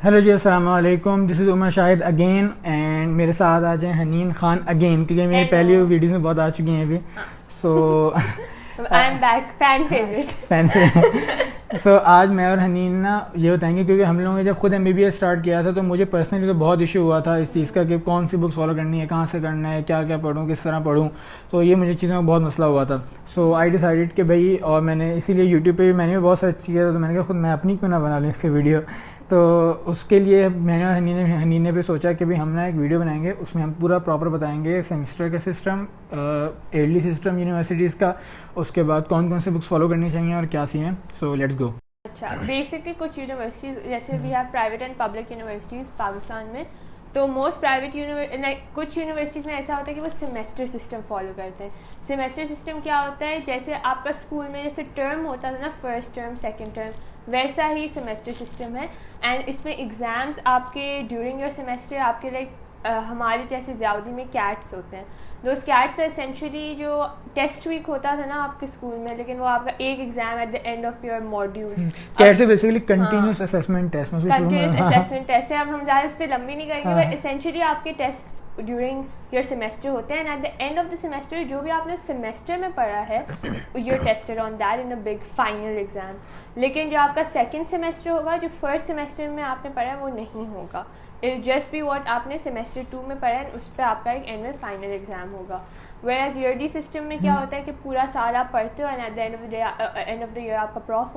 Hello जी, अस्सलाम वालेकुम। This is Umar Shahid again and मेरे साथ आज हैं हनीन खान अगेन, क्योंकि मेरी पहली वीडियोस में बहुत आ चुकी हैं अभी। So I am back, fan favourite. So आज मैं और हनीन ना ये बताएंगे, क्योंकि हम लोगों ने जब खुद MBBS स्टार्ट किया था तो मुझे पर्सनली तो बहुत इशू हुआ था इस चीज़ का कि कौन सी बुक्स फॉलो करनी है, कहाँ से करना है, क्या क्या पढूँ, किस तरह पढूँ। तो ये मुझे चीज़ों में बहुत मसला हुआ था। सो आई डिसाइडेड कि भाई, और मैंने इसीलिए यूट्यूब पे भी मैंने भी बहुत सर्च किया, तो मैंने कहा खुद मैं अपनी क्यों ना बना लूँ इसके वीडियो। तो उसके लिए मैंने और हनी ने भी सोचा कि भाई हम ना एक वीडियो बनाएंगे, उसमें हम पूरा प्रॉपर बताएंगे सेमेस्टर का सिस्टम, ईयरली सिस्टम यूनिवर्सिटीज़ का, उसके बाद कौन कौन से बुक्स फॉलो करनी चाहिए और क्या सी हैं। So let's go. अच्छा, बेसिकली कुछ यूनिवर्सिटीज़ जैसे we have private and public universities Pakistan में, तो मोस्ट प्राइवेट कुछ यूनिवर्सिटीज़ में ऐसा होता है कि वो सेमेस्टर सिस्टम फॉलो करते हैं। सेमेस्टर सिस्टम क्या होता है, जैसे आपका स्कूल में जैसे टर्म होता था ना, फर्स्ट टर्म सेकंड टर्म, वैसा ही सेमेस्टर सिस्टम है। एंड इसमें एग्ज़ाम्स आपके ड्यूरिंग योर सेमेस्टर आपके लाइक हमारे जैसे ज़्यादा में कैट्स होते हैं। दोस्त कैट्स एसेंशली जो टेस्ट वीक होता था ना आपके स्कूल में, लेकिन वो आपका एक exam at the end of your module. CATs basically continuous assessment test, continuous assessment test है। अब हम ज़्यादा इस पर लंबी नहीं करेंगे, बट एसेंशली आपके टेस्ट ड्यूरिंग योर सेमेस्टर होते हैं, and at the end of the semester जो भी आपने सेमेस्टर में पढ़ा है you're tested on that in a big final exam. लेकिन जो आपका सेकेंड सेमेस्टर होगा, जो फर्स्ट सेमेस्टर में आपने पढ़ा है वो नहीं होगा। इट जस्ट बी वॉट आपने सेमेस्टर 2 में पढ़ा है, उस पर आपका एक एनुअल फाइनल एग्जाम होगा। वेयर ईयरली सिस्टम में क्या होता है कि पूरा साल आप पढ़ते हो and at the end of the year आपका प्रॉफ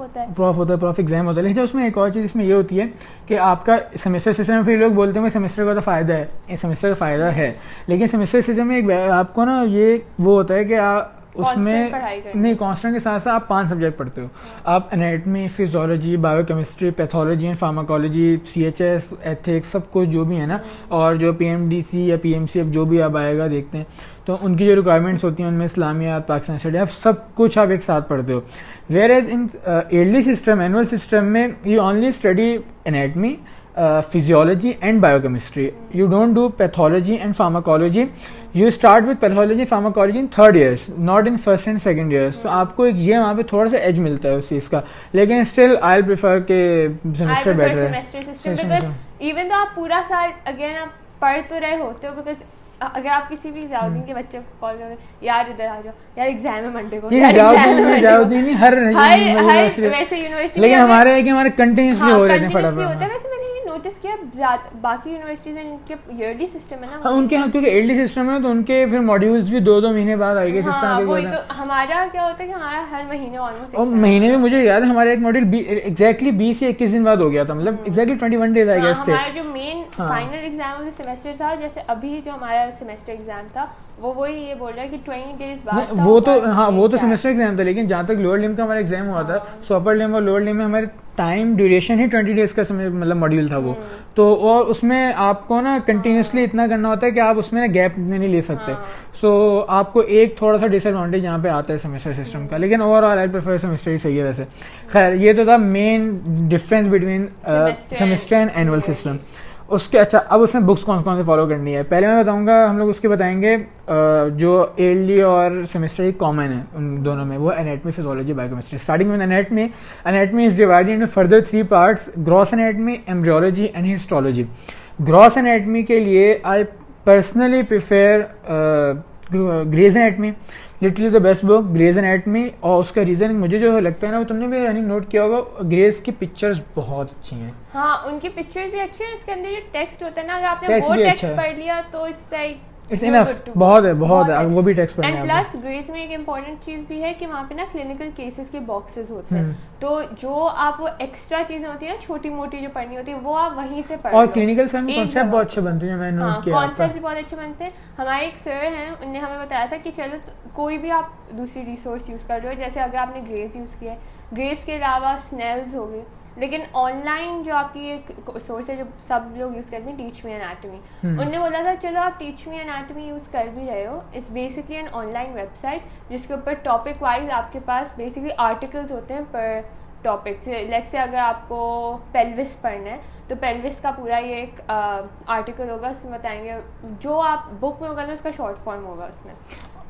एग्जाम होता है। लेकिन उसमें एक और चीज़ इसमें ये होती है कि आपका सेमेस्टर सिस्टम में, फिर लोग बोलते हैं सेमेस्टर का तो फ़ायदा है, ये सेमेस्टर का फ़ायदा है, लेकिन सेमेस्टर सिस्टम में एक आपको ना ये वो होता है कि उसमें नहीं, कांस्टेंट के साथ साथ आप 5 सब्जेक्ट पढ़ते हो। आप anatomy, physiology, biochemistry, pathology and pharmacology, CHS, ethics, सब कुछ जो भी है ना, और जो PMDC या PMC अब जो भी आप आएगा देखते हैं, तो उनकी जो रिक्वायरमेंट्स होती हैं उनमें इस्लामियात, पाकिस्तान स्टडी, आप सब कुछ आप एक साथ पढ़ते हो। Whereas in yearly system, annual system में you only study anatomy, physiology and biochemistry. You don't do pathology and pharmacology. You start with pathology, pharmacology in third years, not in first and second years. तो आपको एक ये वहाँ पे थोड़ा सा as मिलता है उस चीज़ का, लेकिन स्टिल आई प्रिफर के सेमेस्टर बेटर है। इवन तो आप पूरा साल अगेन आप पढ़ तो रहे होते हो, बिकॉज अगर आप किसी भी जाउद्दीन के बच्चे को कॉल करें, यार इधर आ जाओ, यार एग्जाम है मंडे को, जाउद्दीन नहीं, हर वैसे यूनिवर्सिटी, लेकिन हमारे है कि हमारे कंटिन्यूसली हो रहे हैं फटाफट। वैसे मैंने ये नोटिस किया बाकी यूनिवर्सिटीज में इनके ईयरली सिस्टम है ना। हाँ, उनके यहाँ क्योंकि ईयरली सिस्टम है तो उनके फिर मॉड्यूल्स भी 2-2 महीने बाद आएंगे। हाँ, वही तो हमारा क्या होता है कि हमारा हर महीने ऑलमोस्ट, और महीने में मुझे याद है हमारे एक मॉड्यूल एग्जैक्टली 20 या 21 दिन बाद हो गया था, मतलब एग्जैक्टली 21 डेज आई गेस थे। हमारा जो main final exam of semester था, जैसे अभी जो हमारा सेमेस्टर एग्जाम था, वो वही ये बोल रहा है कि 20 डेज बाद वो तो हाँ, वो तो सेमेस्टर एग्जाम था, लेकिन जहाँ तक लोअर लिम का हमारा एग्जाम हुआ था, सो अपर लिम और लोअर लिम में हमारे टाइम ड्यूरेशन ही 20 डेज का मतलब मॉड्यूल था वो। तो और उसमें आपको ना कंटिन्यूसली इतना करना होता है कि आप उसमें ना गैप नहीं ले सकते। सो आपको एक थोड़ा सा डिसएडवांटेज यहाँ पे आता है सेमेस्टर सिस्टम का, लेकिन ओवरऑल आई प्रेफर सेमेस्टर ही सही है वैसे। खैर, ये तो था main difference between semester and annual system. उसके अच्छा, अब उसमें बुक्स कौन कौन से फॉलो करनी है, पहले मैं बताऊंगा, हम लोग उसके बताएंगे जो ईयरली और सेमेस्टर ही कॉमन है उन दोनों में, वो anatomy, physiology, biochemistry. Starting with anatomy, anatomy is divided into further 3 parts, gross anatomy, embryology and histology. Gross anatomy के लिए I personally prefer Gray's anatomy, literally the best book Gray's anatomy. और उसका reason मुझे जो लगता है ना, वो तुमने भी यानी नोट किया होगा, ग्रेज की पिक्चर्स बहुत अच्छी हैं। हाँ, उनकी पिक्चर्स भी अच्छी हैं, इसके अंदर जो टेक्स्ट होता है ना, अगर आपने वो टेक्स्ट पढ़ लिया तो इट्स लाइक इट्स इनफ, बहुत है वो भी टेक्स्ट पढ़ने। एंड प्लस ग्रेज में एक इम्पॉर्टेंट चीज़ भी है कि वहाँ पे ना क्लिनिकल केसेस के बॉक्सेस होते हैं, तो जो आप वो एक्स्ट्रा चीज़ें होती है ना, छोटी मोटी जो पढ़नी होती है, वो आप वहीं से पढ़ लो। और क्लिनिकल से कॉन्सेप्ट बहुत अच्छे बनते हैं, मैंने नोट किया। कॉन्सेप्ट भी बहुत अच्छे बनते हैं। हमारे एक सर हैं, उनने हमें बताया था कि चलो कोई भी आप दूसरी रिसोर्स यूज़ कर लो, जैसे अगर आपने ग्रेज यूज़ किया है, ग्रेज के अलावा स्नेल्स हो गई, लेकिन ऑनलाइन जो आपकी एक सोर्स है जो सब लोग यूज़ करते हैं, टीच मी एनाटमी, उनने बोला था चलो आप टीच मी एनाटमी यूज़ कर भी रहे हो, it's basically an online website जिसके ऊपर टॉपिक वाइज आपके पास बेसिकली आर्टिकल्स होते हैं पर टॉपिक। लेट्स से अगर आपको पेल्विस पढ़ना है तो पेल्विस का पूरा ये एक आर्टिकल होगा, उसमें बताएंगे जो आप बुक में होगा ना उसका शॉर्ट फॉर्म होगा उसमें।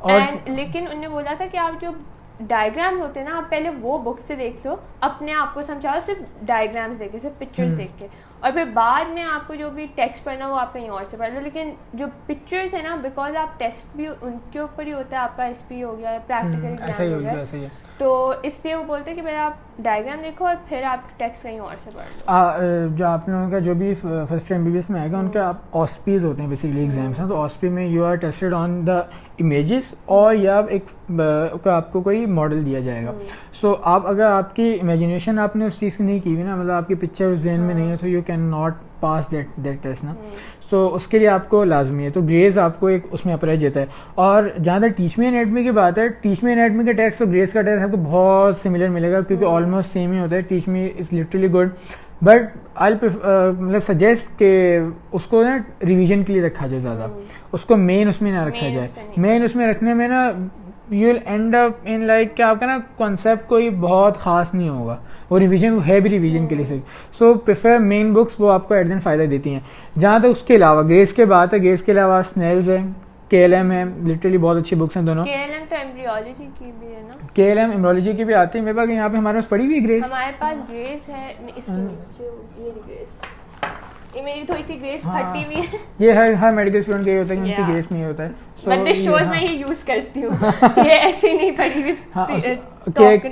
एंड लेकिन उन्होंने बोला था कि आप जो डायग्राम्स होते हैं ना, आप पहले वो बुक से देख लो, अपने आप को समझाओ सिर्फ डायग्राम्स देख के, सिर्फ पिक्चर्स देख के, और फिर बाद में आपको जो भी टेक्स्ट पढ़ना वो आप कहीं और से पढ़ लो। लेकिन जो पिक्चर्स है ना, बिकॉज आप टेस्ट भी उनके ऊपर ही होता है, आपका SP हो गया, प्रैक्टिकल एग्जाम हो गया, तो इसलिए वो बोलते हैं कि पहले आप डायग्राम देखो और फिर आप टेक्स्ट कहीं और से पढ़ लो। जो आप लोगों का जो भी फर्स्ट MBBS में आएगा उनका आप ऑस्पीज होते हैं बेसिकली एग्जाम्स हैं, तो ऑस्पी में you are tested on the images और या आपको कोई मॉडल दिया जाएगा। सो आप अगर आपकी इमेजिनेशन आपने उस चीज़ की नहीं की हुई ना, मतलब आपकी पिक्चर उस जहन में नहीं है, तो you can not pass that test ना। सो उसके लिए आपको लाजमी है, तो ग्रेज आपको एक उसमें अप्रोच देता है। और जहाँ तक टीच मी एनाटमी की बात है, टीच मी एनाटमी का टेस्ट और ग्रेज का टेस्ट आपको बहुत सिमिलर मिलेगा क्योंकि ऑलमोस्ट सेम ही होता है। Teach me is literally good, but I मतलब सजेस्ट कि उसको ना रिवीजन के लिए रखा जाए ज़्यादा, उसको मेन उसमें ना रखा जाए। मेन उसमें रखने में ना you will and up in like क्या आपका ना कॉन्सेप्ट कोई बहुत खास नहीं होगा, वो रिवीजन है भी रिवीजन के लिए सही। सो प्रेफर मेन बुक्स, वो आपको एट दिन फ़ायदा देती हैं। जहाँ तक उसके अलावा ग्रेस के बात है, ग्रेस के अलावा स्नेल्स है, KLM है, लिटरली बहुत अच्छी बुक्स हैं दोनों। KLM तो एम्ब्रियोलॉजी की भी है ना? KLM एम्ब्रियोलॉजी की भी आती है मेरे पास, यहाँ पे हमारे पास पड़ी हुई ग्रेस। हमारे पास ग्रेस है, इसके नीचे ये ग्रेस, ये मेरी थोड़ी सी ग्रेस फटी हुई है। ये हर मेडिकल स्टूडेंट का ये होता है कि उनकी ग्रेस नहीं होता है। बट दिस शोज मैं ये यूज करती हूँ, ये ऐसे नहीं पड़ी हुई।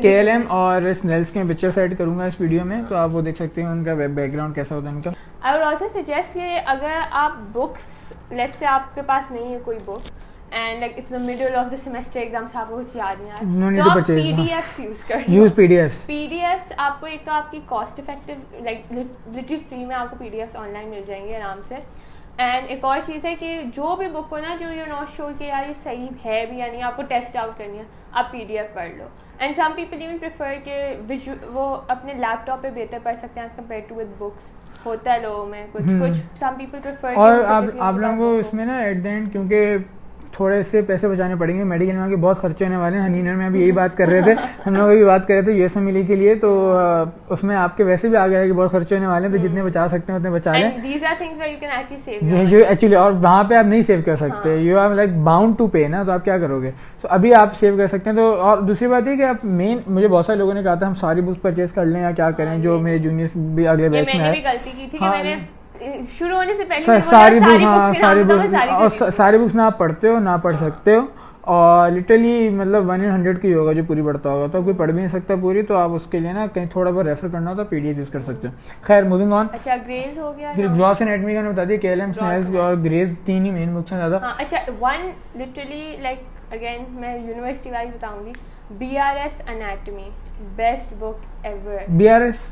KLM और स्नेल्स के पिक्चर सेट करूंगा इस वीडियो में, तो आप वो देख सकते हैं उनका बैकग्राउंड कैसा होता है उनका। आई वुड आल्सो सजेस्ट कि अगर आप बुक्स, लेट्स से आपके पास नहीं है कोई book and like it's the middle of the semester exams, आपको कुछ याद नहीं आ रहा, तो आप PDFs यूज कर लो। यूज PDFs आपको एक तो आपकी cost effective like literally free में आपको PDFs ऑनलाइन मिल जाएंगे आराम से। एंड एक और चीज़ है कि जो भी बुक हो ना, जो यू नॉट श्योर कि यार ये सही है भी या नहीं, आपको टेस्ट आउट करनी है, आप PDF पढ़ लो। And some people even prefer कि वो अपने लैपटॉप पे बेहतर पढ़ सकते हैं as compared to with books. होता है लोगों में कुछ सम पीपल प्रेफर। और आप लोगों को इसमें ना एट द एंड क्योंकि थोड़े से पैसे बचाने पड़ेंगे, मेडिकल में आके बहुत खर्चे होने वाले हैं। हनीनर में अभी यही बात कर रहे थे, हम लोग भी बात कर रहे थे USMLE के लिए, तो उसमें आपके वैसे भी आ गया है कि बहुत खर्चे होने वाले हैं, तो जितने बचा सकते हैं उतने बचा लें। एक्चुअली और वहाँ पे आप नहीं सेव कर सकते, you are like bound to pay ना, तो आप क्या करोगे। सो अभी आप सेव कर सकते हैं। तो और दूसरी बात है कि आप मेन, मुझे बहुत सारे लोगों ने कहा था हम सारी बुक्स परचेज कर लें या क्या करें, जो मेरे जूनियर्स भी अगले बैच में आए। शुरू होने से पहले सारी बुक्स ना आप पढ़ते हो ना पढ़ सकते हो, और लिटरली मतलब 1 in 100 की होगा जो पूरी पढ़ता होगा, तो कोई पढ़ भी नहीं सकता पूरी, तो आप उसके लिए ना कहीं थोड़ा बहुत रेफर करना हो तो PDF यूज कर सकते हो। खैर मूविंग ऑन। अच्छा ग्रेस हो गया, ग्रॉस एनाटमी का बता दिया, KLM स्नेल्स और ग्रेस 3 ही मेन बुक्स हैं ज़्यादा। अच्छा वन लिटरली लाइक अगेन मैं यूनिवर्सिटी वाइज बताऊंगी, BRS anatomy best book ever. BRS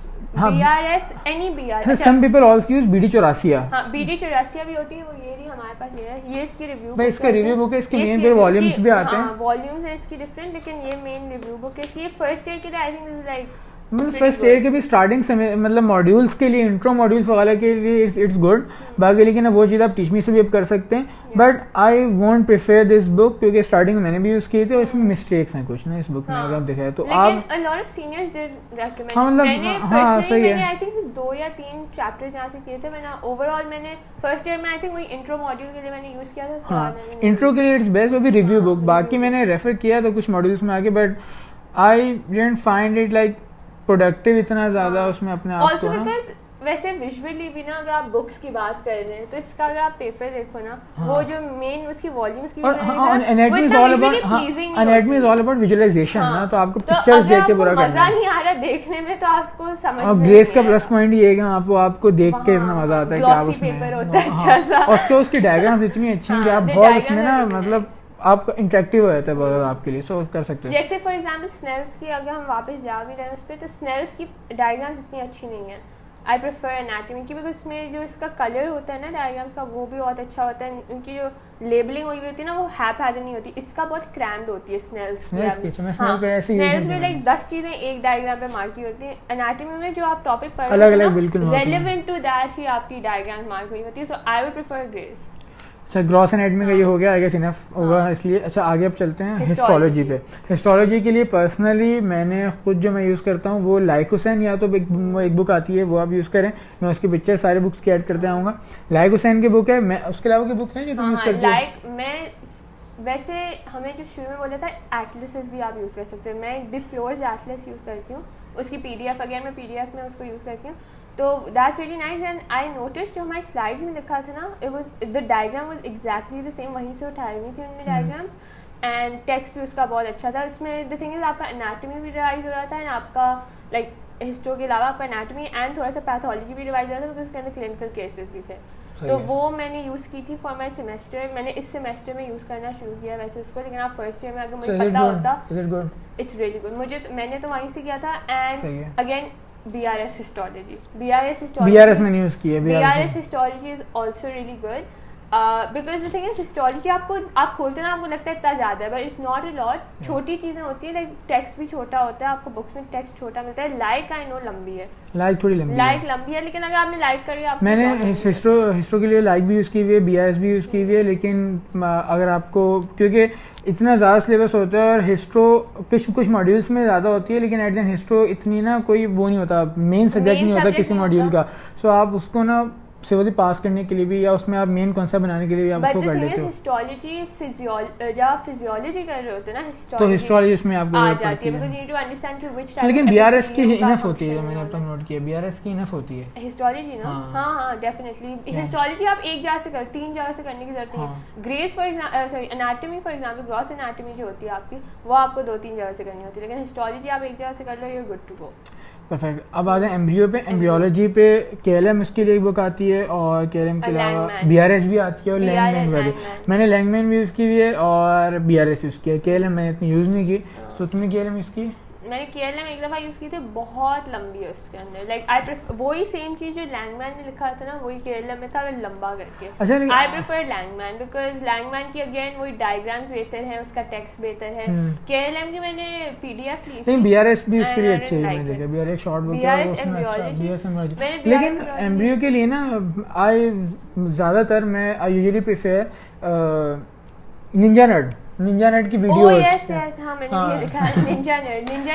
any BRS। Some people also use BD 84। हाँ BD 84 भी होती है, वो ये नहीं हमारे पास ये है, ये इसकी रिव्यू भाई इसका रिव्यू बुक है, इसके मेन पे वॉल्यूम्स भी आते हैं। वॉल्यूम्स है इसकी डिफरेंट, लेकिन ये मेन रिव्यू बुक है इसकी। ये फर्स्ट ईयर के लिए आई थिंक इज लाइक मतलब फर्स्ट ईयर के भी स्टार्टिंग से मतलब मॉड्यूल्स के लिए, इंट्रो मॉड्यूल्स वगैरह के लिए इट्स गुड। बाकी लेकिन वो चीज़ आप टीच मी से भी अब कर सकते हैं, but I won't prefer this book क्योंकि स्टार्टिंग में मैंने भी यूज़ किए थे और इसमें मिस्टेक्स हैं कुछ ना इस बुक में, अगर आप देखें तो आप a lot of seniors did recommend। हाँ मतलब हाँ सही है। मैंने आई थिंक 2 या 3 चैप्टर्स यहाँ से किए थे मैंने। ओवरऑल मैंने फर्स्ट ईयर में आई थिंक वही इंट्रो मॉड्यूल के लिए मैंने यूज़ किया था। हाँ इंट्रो के लिए इट्स बेस्ट, वो भी रिव्यू बुक। बाकी मैंने रेफर किया था कुछ मॉड्यूल्स में आके, but I didn't find it like productive इतना ज़्यादा उसमें अपने आप को ना। वैसे विजुअली भी ना अगर आप बुक्स की बात कर रहे हैं तो इसका अगर आप पेपर देखो ना, वो जो मेन उसकी वॉल्यूम्स की anatomy is all about visualisation ना, तो आपको पिक्चर्स देख के पूरा करना मजा नहीं आ रहा देखने में, तो आपको समझ में। और ग्रेस का प्लस पॉइंट ये है कि आपको देख के इतना मजा आता है कि आप उसमें पेपर होता है अच्छा सा, और उसकी डायग्राम्स इतनी अच्छी हैं कि आप बहुत उसमें ना मतलब आपका इंटरेक्टिव हो जाता है बहुत आपके लिए, सो कर सकते हैं। जैसे फॉर एग्जांपल स्नेल्स की अगर हम वापस जा भी रहे हैं उस पर, तो स्नेल्स की डायग्राम्स इतनी अच्छी नहीं है। आई प्रेफर एनाटमी की, बिकॉज उसमें जो इसका कलर होता है ना डायग्राम्स का, वो भी बहुत अच्छा होता है। उनकी जो लेबलिंग हुई होती है ना, वो हैपहैज़र्ड नहीं होती। इसका बहुत क्रैम्ड होती है स्नेल्स स्नेल्स में लाइक 10 चीज़ें एक डायग्राम पे मार्क की होती है। एनाटमी में जो आप टॉपिक पढ़ रहे हो रेलेवेंट टू दैट ही आपकी डायग्राम मार्क हुई होती है। So I would prefer grace. अच्छा ग्रॉस एनाटमी का ये हो गया, आई गेस इनफ होगा इसलिए। अच्छा आगे अब चलते हैं हिस्टोलॉजी पे। हिस्टोलॉजी के लिए पर्सनली मैंने खुद जो मैं यूज़ करता हूँ वो लाइकोसैन, या तो एक बुक आती है वो आप यूज़ करें, मैं उसकी पिक्चर सारे बुक्स की ऐड करते आऊँगा। लाइकोसैन की बुक है, मैं उसके अलावा की बुक है जो तुम यूज़ करते हो? मैं वैसे हमें जो शुरू में बोला था एटलसेस भी आप यूज़ कर सकते हो। मैं द फ्लोर्स एटलस यूज़ करती हूँ, उसकी PDF अगेन मैं PDF में उसको यूज़ करती हूँ। तो that's really nice and I notice जो हमारी स्लाइड्स में लिखा था ना, it was the diagram was exactly the same, वहीं से उठाई हुई थी उनने डायग्राम्स, एंड टेक्स्ट भी उसका बहुत अच्छा था. उसमें द थिंग इज आपका एनाटॉमी भी रिवाइज हो रहा था एंड आपका लाइक हिस्टो के अलावा आपका एनाटॉमी एंड थोड़ा सा पैथोलॉजी भी रिवाइज हो रहा था, बिकॉज उसके अंदर क्लिनिकल केसेस भी थे. तो वो मैंने यूज़ की थी फॉर माई सेमेस्टर. मैंने इस सेमेस्टर में यूज़ करना शुरू किया वैसे उसको, लेकिन आप फर्स्ट ईयर में अगर मुझे पता होता, इट्स रियली गुड. मैंने तो वहीं से किया था. And again BRS histology, BRS मैंने यूज़ किया. BRS histology is also really good because the thing is histology आप खोलते ना आपको लगता है इतना ज़्यादा है, but it's not a lot. छोटी चीज़ें होती है, लाइक टेक्स्ट भी छोटा होता है, आपको बुक्स में टेक्स्ट छोटा मिलता है. लाइक आई नो लंबी है, लाइक थोड़ी लंबी है, लेकिन अगर आपने लाइक करी आप, मैंने हिस्ट्रो के लिए लाइक भी यूज़ की हुई है, BRS भी यूज़ की हुई है. लेकिन अगर आपको, क्योंकि इतना ज़्यादा सिलेबस होता है और हिस्ट्रो कुछ मॉड्यूल्स में ज़्यादा होती है, लेकिन एट द एंड हिस्ट्रो इतनी ना कोई वो नहीं होता, मेन सब्जेक्ट नहीं होता किसी मॉड्यूल का. सो आप उसको ना सिर्फ पास करने के लिए भी या उसमें आप मेन कॉन्सेप्ट बनाने के लिए भी आप उसको कर लेते हो. हिस्टोलॉजी जब आप फिजियोलॉजी कर रहे होते हैं ना, तो हिस्टोलॉजी उसमें आपको आ जाती है, because you need to understand कि व्हिच टाइप. लेकिन BRS की इनफ होती है, मैंने अपना नोट किया, BRS की इनफ होती है हिस्टोलॉजी ना. हाँ डेफिनेटली. हिस्टोलॉजी आप एक जगह से तीन जगह से करने की जरूरत नहीं है. Grace for sorry anatomy for example, gross anatomy जो होती है आपकी, वो आपको 2-3 जगह से करनी होती है, लेकिन हिस्टोलॉजी आप एक जगह से कर लो, you are good to go. Perfect. अब आ जाए एम्ब्रियो पे. एम्ब्रियोलॉजी पे KLM इसके लिए एक बुक आती है, और KLM के अलावा BRS भी आती है, और लैंगमैन वाली. मैंने लैंगमैन भी यूज़ की हुई है और BRS यूज़ किया. KLM मैंने इतनी यूज़ नहीं की. तो तुमने KLM यूज़ की? मैंने KLM एक दफ़ा यूज़ की थी, बहुत लंबी है उसके अंदर. लाइक आई प्रेफर वही सेम चीज़ जो लैंगमैन ने लिखा था ना, वही KLM में था, वो लंबा करके. अच्छा, आई प्रेफर लैंगमैन बिकॉज लैंगमैन की अगेन वही डायग्राम्स बेहतर है, उसका टेक्स्ट बेहतर है. KLM की मैंने PDF ली थी. BRS भी उसके लिए अच्छी है, मैंने देखा BRS शॉर्ट बुक है, उसमें अच्छा. लेकिन एम्ब्रियो के लिए ना ज़्यादातर मैं यूजुअली प्रेफर निंजा नेट की वीडियोस. यस हाँ मैंने ये लिखा है. निंजा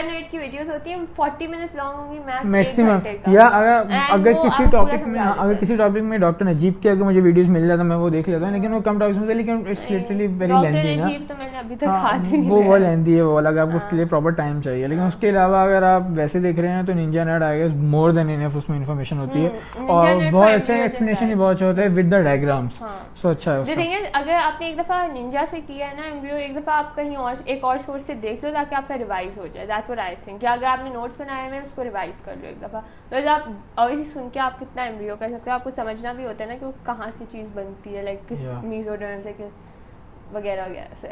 नेट की वीडियोस होती है 40 मिनट्स लॉन्ग होंगी मैक्सिमम. या अगर किसी टॉपिक में डॉक्टर नजीब के अगर मुझे वीडियोस मिल जाता मैं वो देख लेता हूँ, लेकिन वो कम टॉपिक्स में, लेकिन इट्स लिटरली वेरी लेंथी ना. तो मैंने अभी तक हाथ ही नहीं वो बहुत लेंथी है, वो अलग आपको उसके लिए प्रॉपर टाइम चाहिए. लेकिन उसके अलावा अगर आप वैसे देख रहे हैं तो Ninja Nerd I guess more than enough, उसमें इन्फॉर्मेशन होती है और बहुत अच्छा एक्सप्लेनेशन भी बहुत अच्छा होता है विद द डायग्राम्स. सो अच्छा है. अगर आपने एक दफ़ा निंजा से किया है ना एम्ब्रियो, एक दफ़ा आप कहीं और एक और सोर्स से देख लो ताकि आपका रिवाइज हो जाए. That's what I think. अगर आपने नोट्स बनाए हैं उसको रिवाइज कर लो एक दफ़ा. तो आप ऑब्वियसली सुन के आप कितना एम्ब्रियो कर सकते हो, आपको समझना भी होता है ना कि वो कहाँ से चीज़ बनती है, लाइक किस मीजोडर्म से वगैरह वगैरह से.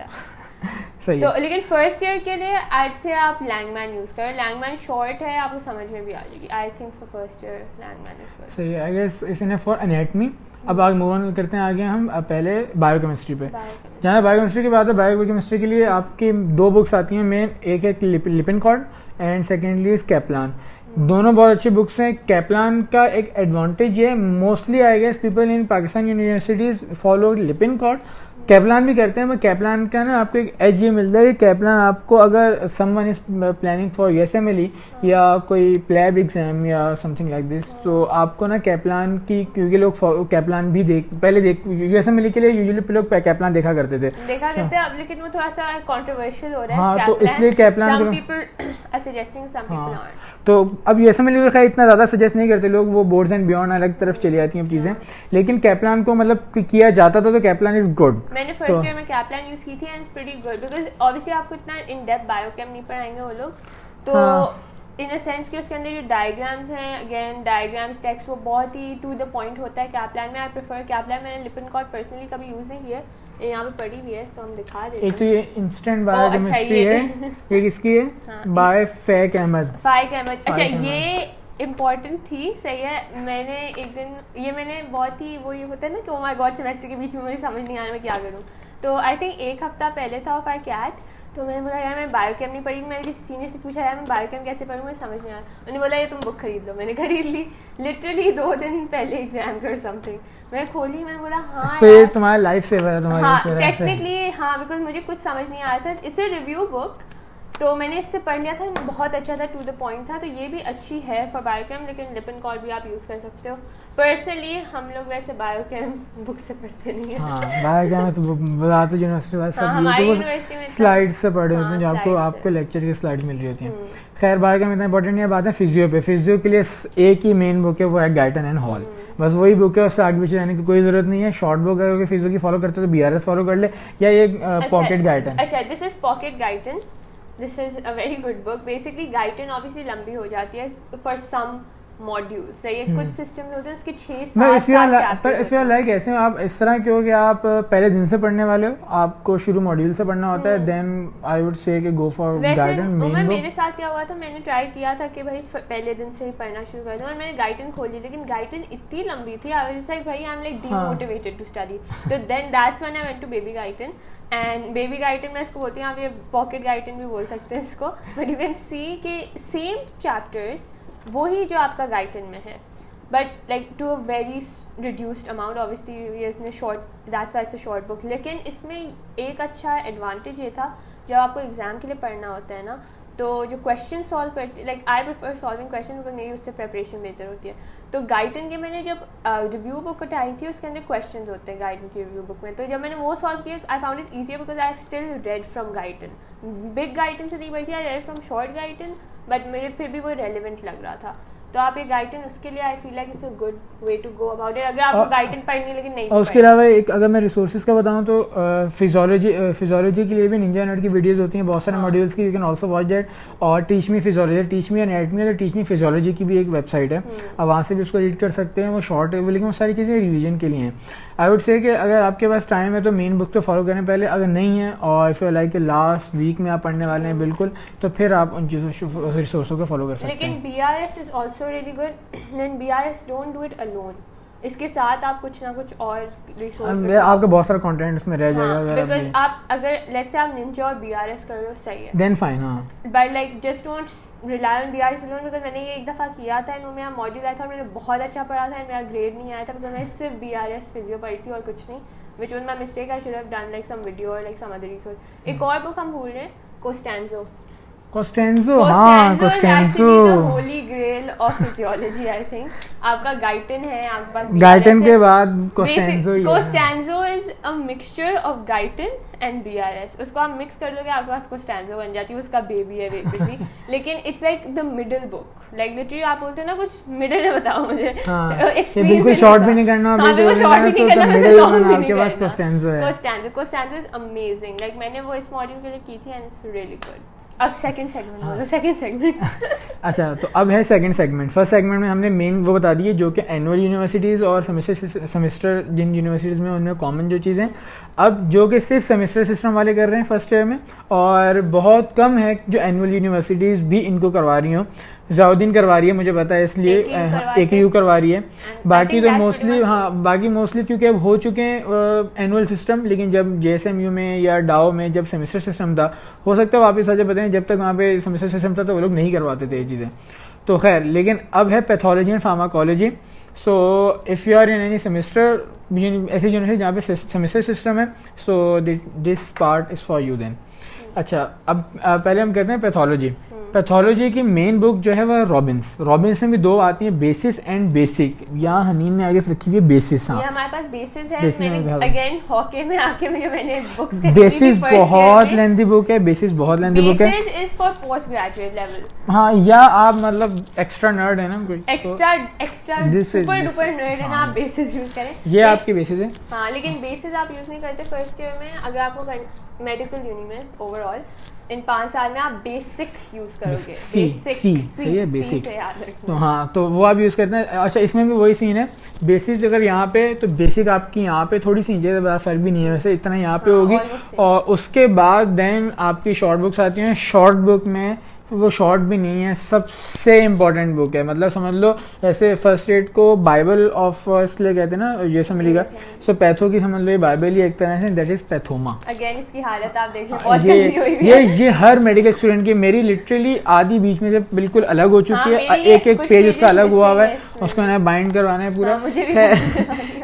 सही तो लेकिन फर्स्ट ईयर के लिए आज से आप लैंगमैन यूज़ करें. लैंगमैन शॉर्ट है, आपको समझ में भी आ जाएगी. I think for first year Langman is good. सही है. I guess it's enough for anatomy. अब आगे मूव ऑन करते हैं आगे हम पहले बायोकेमिस्ट्री पे. जहाँ बायोकेमिस्ट्री की बात है, बायोकेमिस्ट्री के लिए आपकी 2 बुक्स आती हैं मेन. एक है लिपिनकॉर्ड एंड सेकेंडली इज कैप्लान. दोनों बहुत अच्छी बुक्स हैं. कैप्लान का एक एडवांटेज है, mostly I guess people in Pakistan universities follow Lippincott. Kaplan भी करते हैं, पर कैप्लान का ना आपको एक एज ये मिलता है कि कैप्लान आपको अगर someone is planning for USMLE या कोई प्लैब एग्जाम या समथिंग लाइक दिस, तो आपको ना कैप्लान की, क्योंकि लोग कैप्लान भी पहले USMLE के लिए यूजुअली लोग कैप्लान देखा करते थे. अब लेकिन वो थोड़ा सा कंट्रोवर्शियल हो रहा है. हाँ, तो इसलिए कैप्लान तो अब USMLE को खैर इतना ज़्यादा सजेस्ट नहीं करते लोग, वो बोर्ड्स एंड बियॉन्ड अलग तरफ चली जाती हैं चीज़ें. लेकिन कैप्लान को मतलब किया जाता था, तो कैप्लान इज गुड. मैंने फर्स्ट ईयर में कैप्लान यूज़ की थी and it's pretty good because obviously आपको इतना इन डेप्थ बायोकेम नहीं पढ़ाएंगे वो लोग. तो इन अ सेंस कि उसके अंदर जो डायग्राम्स हैं, अगेन डायग्राम्स टेक्स्ट वो बहुत ही टू द पॉइंट होता है कैप्लान में. I prefer Kaplan. मैंने लिपिनकॉर्ड पर्सनली कभी यूज़ नहीं किया. ये यहाँ पे पड़ी हुई है तो हम दिखा देते हैं. एक तो ये इंस्टेंट बायोकेमिस्ट्री है, ये किसकी है? बाय फाइक अहमद. अच्छा ये इम्पॉर्टेंट थी. सही है. मैंने एक दिन ये मैंने बहुत ही वो ये होता है ना कि ओ माय गॉड सेमेस्टर के बीच में मुझे समझ नहीं आ रहा मैं क्या करूँ. तो आई थिंक एक हफ्ता पहले था ऑफ आई कैट. तो मैंने बोला यार मैं बायोकेम नहीं पढ़ी. मैंने किसी सीनियर से पूछा यार मैं बायोकेम कैसे पढ़ूँ, मुझे समझ नहीं आ रहा. उन्होंने बोला ये तुम बुक खरीद लो. मैंने खरीद ली लिटरली 2 दिन पहले एग्जाम कर समथिंग. मैं खोली, मैंने बोला हाँ ये तुम्हारा लाइफ सेवर है तुम्हारा. हाँ टेक्निकली हाँ, बिकॉज मुझे कुछ समझ नहीं आया था. इट्स अ रिव्यू बुक तो मैंने इससे पढ़ लिया था, बहुत अच्छा था, टू द पॉइंट था, तो ये भी अच्छी है फॉर बायोकेम, लेकिन लिपिन कॉल भी आप यूज़ कर सकते हो। पर्सनली हम लोग वैसे बायोकेम बुक से पढ़ते नहीं हैं। हाँ बायोकेम तो बता तो यूनिवर्सिटी वाले सब हमारी ये यूनिवर्सिटी में स्लाइड से पढ़े होते हैं, जो आपको slides आपको लेक्चर की स्लाइड मिल रही होती हैं। खैर बायोकेम इतना इंपॉर्टेंट नहीं है। बात है फिजियो पे। फिजियो के लिए एक ही मेन बुक है, वो है गाइटन एंड हॉल, बस वही बुक है, उससे आगे पीछे जाने की कोई जरूरत नहीं है। शॉर्ट बुक अगर फिजियो की फॉलो करते हो तो BRS फॉलो कर ले, या ये पॉकेट गाइटन। अच्छा, this is pocket Guyton, this is a very good book. Basically Guyton obviously लंबी हो जाती है फॉर सम मॉड्यूल्स, ये कुछ सिस्टम्स होते हैं उसके 6-7 पर इफ यू लाइक ऐसे आप इस तरह क्यों कि आप पहले दिन से पढ़ने वाले हो, आपको शुरू मॉड्यूल से पढ़ना होता है, देन आई वुड से कि go for Guyton main book. मेरे साथ क्या हुआ था, मैंने ट्राई किया था कि भाई पहले दिन से ही पढ़ना शुरू कर दूं, और मैंने गाइटन खोली, लेकिन गाइटन इतनी लंबी थी, आई वाज लाइक भाई I am like demotivated to study. तो then that's when I went to baby Guyton, and baby Guyton मैं इसको बोलती हूँ, आप ये पॉकेट गाइटन भी बोल सकते हैं इसको, बट यू कैन सी कि सेम चैप्टर्स वही जो आपका गाइटन में है, but like to a very reduced amount. Obviously इसने short, that's why it's a short book. लेकिन इसमें एक अच्छा एडवांटेज ये था, जब आपको एग्जाम के लिए पढ़ना होता है ना, तो जो क्वेश्चन सॉल्व करते, like I prefer solving question because मेरी उससे प्रिपरेशन बेहतर होती है। तो गाइटन के मैंने जब रिव्यू बुक उठाई थी, उसके अंदर क्वेश्चंस होते हैं गाइटन की रिव्यू बुक में, तो जब मैंने वो सॉल्व किया, I found it easier because I still red from Guyton. Big Guyton से नहीं पढ़ी थी, I read from short Guyton, but मेरे फिर भी वो रेलिवेंट लग रहा था। तो आप ये गाइटन, उसके लिए I feel like it's a good way to go about it, अगर आपको गाइटन पढ़नी लेकिन नहीं। और उसके अलावा एक अगर मैं रिसोर्सेज का बताऊं तो फिजियोलॉजी के लिए भी निंजा नेट की वीडियोस होती हैं बहुत सारे मॉड्यूल्स की, you can also watch that. और teach me physiology, teach me anatomy और टीच मी फिजियोलॉजी की भी एक वेबसाइट है, आप वहाँ से भी उसको रीड कर सकते हैं। वो शॉर्ट है, लेकिन वो सारी चीज़ें रिवीजन के लिए हैं। आई वुड से कि अगर आपके पास टाइम है तो मेन बुक तो फॉलो करें पहले, अगर नहीं है और if you like last week में आप पढ़ने वाले हैं बिल्कुल, तो फिर आप उन चीज़ों रिसोर्सों को फॉलो कर सकते हैं। लेकिन BRS is also really good, and BRS don't do it alone, इसके साथ आप कुछ ना कुछ और रिसोर्स, आपका बहुत सारा कंटेंट इसमें रह जाएगा। बिकॉज आप अगर लेट्स से आप निंजा और BRS कर रहे हो, सही है, देन फाइन। हाँ, but like just don't rely on BRS alone, because मैंने ये एक दफ़ा किया था, इन्होंने मेरा मॉड्यूल आया था और मैंने बहुत अच्छा पढ़ा था, मेरा ग्रेड नहीं आया था बिकॉज मैं सिर्फ BRS फिजियो पढ़ी थी और कुछ नहीं, which was my mistake. I should have done like some video or like some other resource. एक और बुक हम भूल रहे हैं, Costanzo. हाँ Costanzo holy grail of physiology I think. आपका गाइटन है, आपके पास गाइटन के बाद कोस्टेंजो ही है। Costanzo is a mixture of Guyton and BRS, उसको आप मिक्स कर दोगे आपके पास कोस्टेंजो बन जाती है, उसका बेबी है बेसिकली। लेकिन it's like the middle book, like literally आप बोलते हो ना कुछ मिडिल में बताओ मुझे, ये बिल्कुल शॉर्ट भी नहीं करना, बिल्कुल शॉर्ट भी नहीं करना, तो मिडिल में आपके पास कोस्टेंजो है। कोस्टेंजो इज अमेजिंग, लाइक मैंने वो इस मॉड्यूल के लिए की थी एंड इट्स रियली गुड। अब सेकंड सेगमेंट बोलो, सेकंड सेगमेंट। अच्छा, तो अब है सेकंड सेगमेंट। फर्स्ट सेगमेंट में हमने मेन वो बता दिए जो कि एनुअल यूनिवर्सिटीज़ और सेमेस्टर जिन यूनिवर्सिटीज़ में उनमें कॉमन जो चीज़ें, अब जो कि सिर्फ सेमेस्टर सिस्टम वाले कर रहे हैं फर्स्ट ईयर में, और बहुत कम है जो एनुअल यूनिवर्सिटीज़ भी इनको करवा रही हों। ज़ाउद्दीन करवा रही है, मुझे पता है, इसलिए AKU करवा रही है। बाकी तो मोस्टली, हाँ बाकी मोस्टली क्योंकि अब हो चुके हैं एनुअल सिस्टम, लेकिन जब JSMU में या डाओ में जब सेमेस्टर सिस्टम था, हो सकता है वापस आगे बताएं, जब तक वहाँ पे सेमेस्टर सिस्टम था तो वो लोग नहीं करवाते थे ये चीज़ें। तो खैर, लेकिन अब है pathology and pharmacology. So if you are in any semester, ऐसी यूनिवर्सिटी जहाँ पे सेमेस्टर सिस्टम है, so this part is for you then. अच्छा, अब पहले हम करते हैं पैथोलॉजी। पैथोलॉजी की मेन बुक जो है वह रॉबिन्स में भी दो आती हैं, बेसिस एंड बेसिक। यहाँ हनीन ने आगे रखी हुई है बेसिस। हाँ, ये हमारे पास बेसिस है। मैंने अगेन हॉके में आके मैंने बुक्स बेसिस बहुत लेंथी बुक है, बेसिस बहुत लेंथी बुक है। Basis is for post graduate level. हाँ, या आप मतलब एक्स्ट्रा नर्ड है ना, कोई एक्स्ट्रा सुपर डुपर नर्ड है ना, आप बेसिस यूज करें। ये आपकी बेसिस है। हाँ, लेकिन बेसिस आप यूज नहीं करते फर्स्ट ईयर में। अगर आपको मेडिकल यूनि में ओवरऑल इन 5 साल में आप बेसिक यूज करोगे, बेसिक से याद रखना। तो हाँ, तो वो आप यूज करते हैं। अच्छा, इसमें भी वही सीन है, बेसिक अगर यहाँ पे, तो बेसिक आपकी यहाँ पे थोड़ी सी नीचे, ज़्यादा फर्क भी नहीं है वैसे, इतना यहाँ पे होगी। और उसके बाद देन आपकी शॉर्ट बुक्स आती हैं। शॉर्ट बुक में वो शॉर्ट भी नहीं है, सबसे इम्पोर्टेंट बुक है, मतलब समझ लो ऐसे फर्स्ट एड को बाइबल ऑफ फर्स्ट ले कहते हैं ना, ये समझ लीजिएगा। सो पैथो की समझ लो ये बाइबल ही एक तरह से, दैट इज पैथोमा। अगेन इसकी हालत आप देख लीजिए, ये हर मेडिकल स्टूडेंट की, मेरी लिटरली आधी बीच में से बिल्कुल अलग हो चुकी है, एक पेज उसका अलग हुआ हुआ है, उसको ना बाइंड करवाना है पूरा।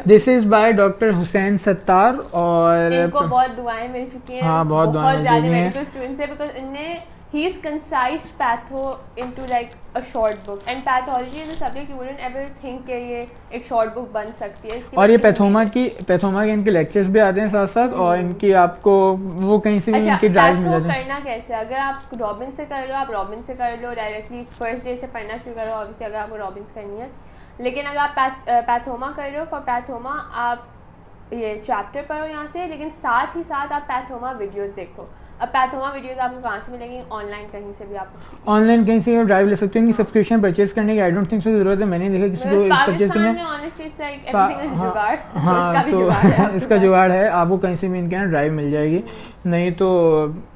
This is by doctor Hussain Sattar, और इनको बहुत दुआएं मिल चुकी हैं। हाँ, बहुत दुआएं मिल चुकी हैं मेडिकल स्टूडेंट्स से, बिकॉज़ इनने he is concised patho into like a short book, and pathology is a subject you wouldn't ever think कि ये एक short book बन सकती है। और ये पैथोमा के इनके लेक्चर्स भी आते हैं साथ साथ, और इनकी आपको वो कहीं से भी इनकी ड्राइव्स मिल जाती हैं। करना कैसे, अगर आप रॉबिन से कर लो, आप रॉबिन से कर लो डायरेक्टली, फर्स्ट डे से पढ़ना शुरू करो ऑब्वियसली अगर आपको रॉबिन्स करनी है। लेकिन अगर आप पैथोमा कर रहे हो, फॉर पैथोमा आप ये चैप्टर पढ़ो यहाँ से, लेकिन साथ ही साथ आप पैथोमा वीडियोस देखो। अब पैथोमा वीडियोस आपको कहाँ से मिलेंगी? ऑनलाइन कहीं से भी, आप ऑनलाइन कहीं से ड्राइव ले सकते हो। इनकी सब्सक्रिप्शन परचेज करने की आई डोंट थिंक सो जरूरत है, मैंने देखा किसी को परचेज करने। हाँ तो इसका जुगाड़ है, आपको कहीं से भी इनके यहाँ ड्राइव मिल जाएगी। नहीं तो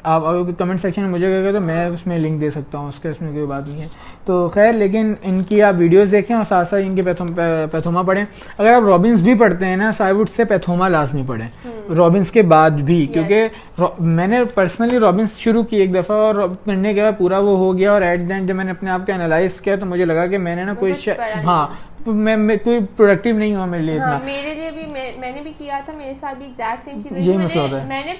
आप अगर कमेंट सेक्शन में मुझे कहेगा तो मैं उसमें लिंक दे सकता हूँ, उसके उसमें कोई बात नहीं है। तो खैर, लेकिन इनकी आप वीडियोस देखें और साथ साथ इनके पैथोमा पढ़ें। अगर आप रॉबिन्स भी पढ़ते हैं ना, आई वुड से पैथोमा लाजमी पढ़ें रॉबिन्स के बाद भी, क्योंकि मैंने पर्सनली रॉबिन्स शुरू की एक दफ़ा और पढ़ने के बाद पूरा वो हो गया, और एट द एंड जब मैंने अपने आप को एनालाइज किया तो मुझे लगा कि मैंने ना कोई मैं कोई प्रोडक्टिव नहीं हुआ मेरे लिए इतना। मेरे लिए भी मैंने भी किया था, मेरे साथ भी एग्जैक्ट सेम चीज़ यही मसला होता है। मैंने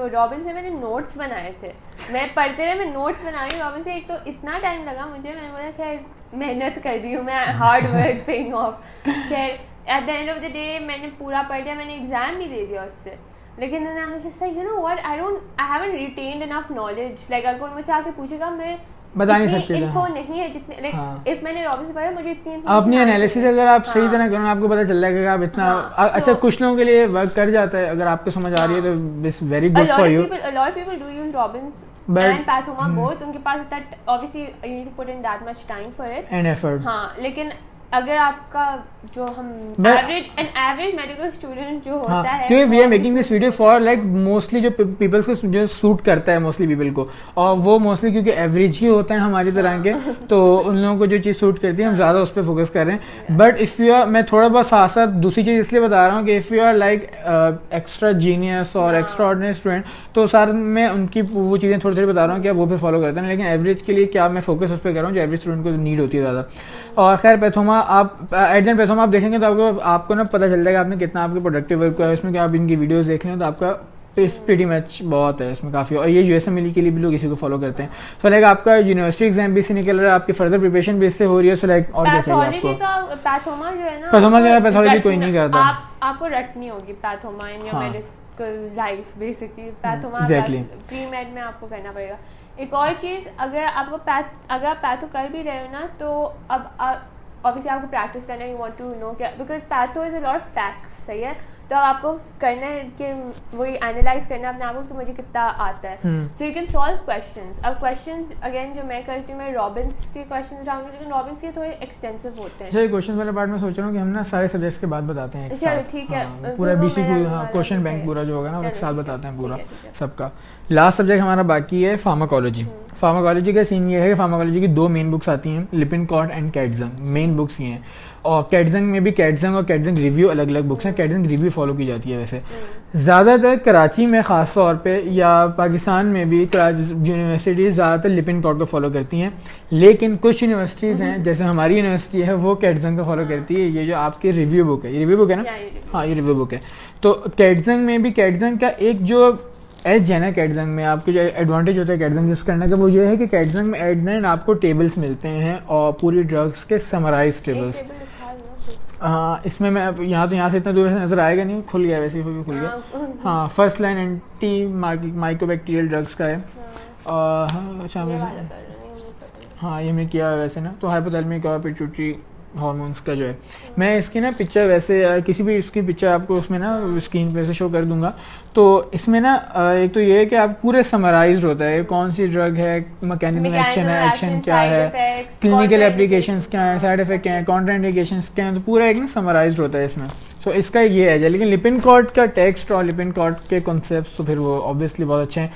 रॉबिन से मैंने नोट्स बनाए थे, मैं पढ़ते हुए मैं नोट्स बना रही हूँ रॉबिन से। एक तो इतना टाइम लगा मुझे, मैंने बोला खैर मेहनत कर रही हूँ मैं, हार्ड वर्क पेइंग ऑफ। खैर eight the end of the day मैंने पूरा पढ़ लिया, मैंने एग्जाम भी दे दिया उससे। लेकिन then I was just like, you know what, I haven't retained enough knowledge। like अगर कोई मुझसे आके पूछेगा, मैं बता नहीं सकते, इन्फो नहीं है जितने लाइक इफ मैंने रॉबिन से पढ़ा मुझे इतनी अपनी एनालिसिस अगर आप सही तरह करो आपको पता चल जाएगा आप इतना अच्छा कुछ लोगों के लिए वर्क कर जाता है। अगर आपको समझ आ रही है तो this very good for you. a lot of people do use Robbins and Pathoma both, उनके पास इतना obviously you need to put in that much time for it and effort। हाँ, लेकिन अगर आपका जो हम एवरेज मेडिकल स्टूडेंट जो होता है, क्योंकि we are making this video for like mostly जो पीपल्स को जो सूट करता है मोस्टली पीपल को, और वो मोस्टली क्योंकि एवरेज ही होता है हमारी तरह के, तो उन लोगों को जो चीज़ सूट करती है हम ज़्यादा उस पर फोकस कर रहे हैं। बट इफ़ यू आर, मैं थोड़ा बहुत साथ साथ दूसरी चीज़ इसलिए बता रहा हूँ कि if you are like extra genius और एक्स्ट्रा ऑर्डिनरी स्टूडेंट, तो सर मैं उनकी वो चीज़ें थोड़ी थोड़ी बता रहा हूँ कि आप वो पे फॉलो करते हैं। लेकिन एवरेज के लिए क्या मैं फोकस उस पर कर रहा हूँ जो एवरेज स्टूडेंट को नीड होती है ज़्यादा। और खैर पैथोमा आप पैथोमा आप देखेंगे तो आपको ना पता चल जाएगा आपने कितना आपके प्रोडक्टिव वर्क है उसमें, कि आप इनकी वीडियोस देख लें तो आपका प्रीटी मैच बहुत है इसमें काफ़ी। और ये यूएसएमएल के लिए भी लोग इसी को फॉलो करते हैं। सो लाइक आपका यूनिवर्सिटी एग्जाम भी से निकल रहा है, आपकी फर्दर प्रिपरेशन भी इससे हो रही है। सो लाइक और क्या चाहिए आपको? पैथोमा जो है ना, पैथोमा जो है पैथोलॉजी कोई नहीं करता, आपको रटनी होगी Pathoma in your medical life basically. Pathoma pre made में आपको करना पड़ेगा। एक और चीज़, अगर आप पैथो कर भी रहे हो ना, तो अब ऑब्वियसली आपको प्रैक्टिस करना है, यू वांट टू नो क्या, because patho is a lot of facts, सही है। तो आपको करना है कि वही एनालाइज करना है अपने आप को कि मुझे कितना आता है। So you can solve questions. अब क्वेश्चंस अगेन जो मैं करती हूँ, मैं रॉबिन्स के क्वेश्चंस उठाऊंगी, लेकिन रॉबिन्स के थोड़े एक्सटेंसिव होते हैं। चलिए क्वेश्चन वाले पार्ट में सोच रहा हूँ कि हम ना सारे सब्जेक्ट्स के बाद बताते हैं। चलो ठीक है, पूरा बीसी क्वेश्चन बैंक पूरा जो होगा ना एक साथ बताते हैं पूरा सबका। लास्ट सब्जेक्ट हमारा बाकी है फार्माकोलॉजी। फार्माकोलॉजी का सीन ये है कि फार्माकोलॉजी की 2 मेन बुक्स आती हैं, लिपिनकॉट एंड कैटजंग। मेन बुक्स ये हैं, और कैटजंग में भी कैटजंग और कैटजंग रिव्यू अलग अलग बुक्स हैं। कैटजंग रिव्यू फॉलो की जाती है वैसे ज़्यादातर कराची में ख़ास तौर पे, या पाकिस्तान में भी यूनिवर्सिटीज़ ज़्यादातर लिपिनकॉट को फॉलो करती हैं। लेकिन कुछ यूनिवर्सिटीज़ हैं जैसे हमारी यूनिवर्सिटी है वो कैटजंग को फॉलो करती है। ये जो आपकी रिव्यू बुक है, ये रिव्यू बुक है ना? हाँ ये रिव्यू बुक है। तो कैटजंग में भी कैटजंग का एक जो एज है ना, कैटजंग में आपके जो एडवांटेज होता है कैटजंग यूज़ करने का, वो ये है कि कैटजंग में एट द एंड आपको टेबल्स मिलते हैं और पूरी ड्रग्स के समराइज टेबल्स। हाँ इसमें मैं यहाँ से इतना दूर से नजर आएगा नहीं, खुल गया वैसे ही खुल गया। हाँ first line anti mycobacterial drugs का है। अच्छा हाँ ये मैंने किया है वैसे ना। तो हाइपोथैलेमिक और पिट्यूटरी हार्मोन्स का जो है, मैं इसकी ना पिक्चर वैसे किसी भी इसकी पिक्चर आपको उसमें ना स्क्रीन पे से शो कर दूंगा। तो इसमें ना एक तो ये है कि आप पूरे समराइज्ड होता है कौन सी ड्रग है, मैकेनिज्म एक्शन है, एक्शन क्या है, क्लिनिकल एप्लीकेशंस क्या है, साइड इफेक्ट क्या है, कॉन्ट्राइंडिकेशंस क्या है, तो पूरा एक ना समराइज्ड होता है इसमें। सो इसका ये है। लेकिन लिपिनकॉट का टेक्स्ट और लिपिनकॉट के कॉन्सेप्ट तो फिर वो ऑब्वियसली बहुत अच्छे हैं।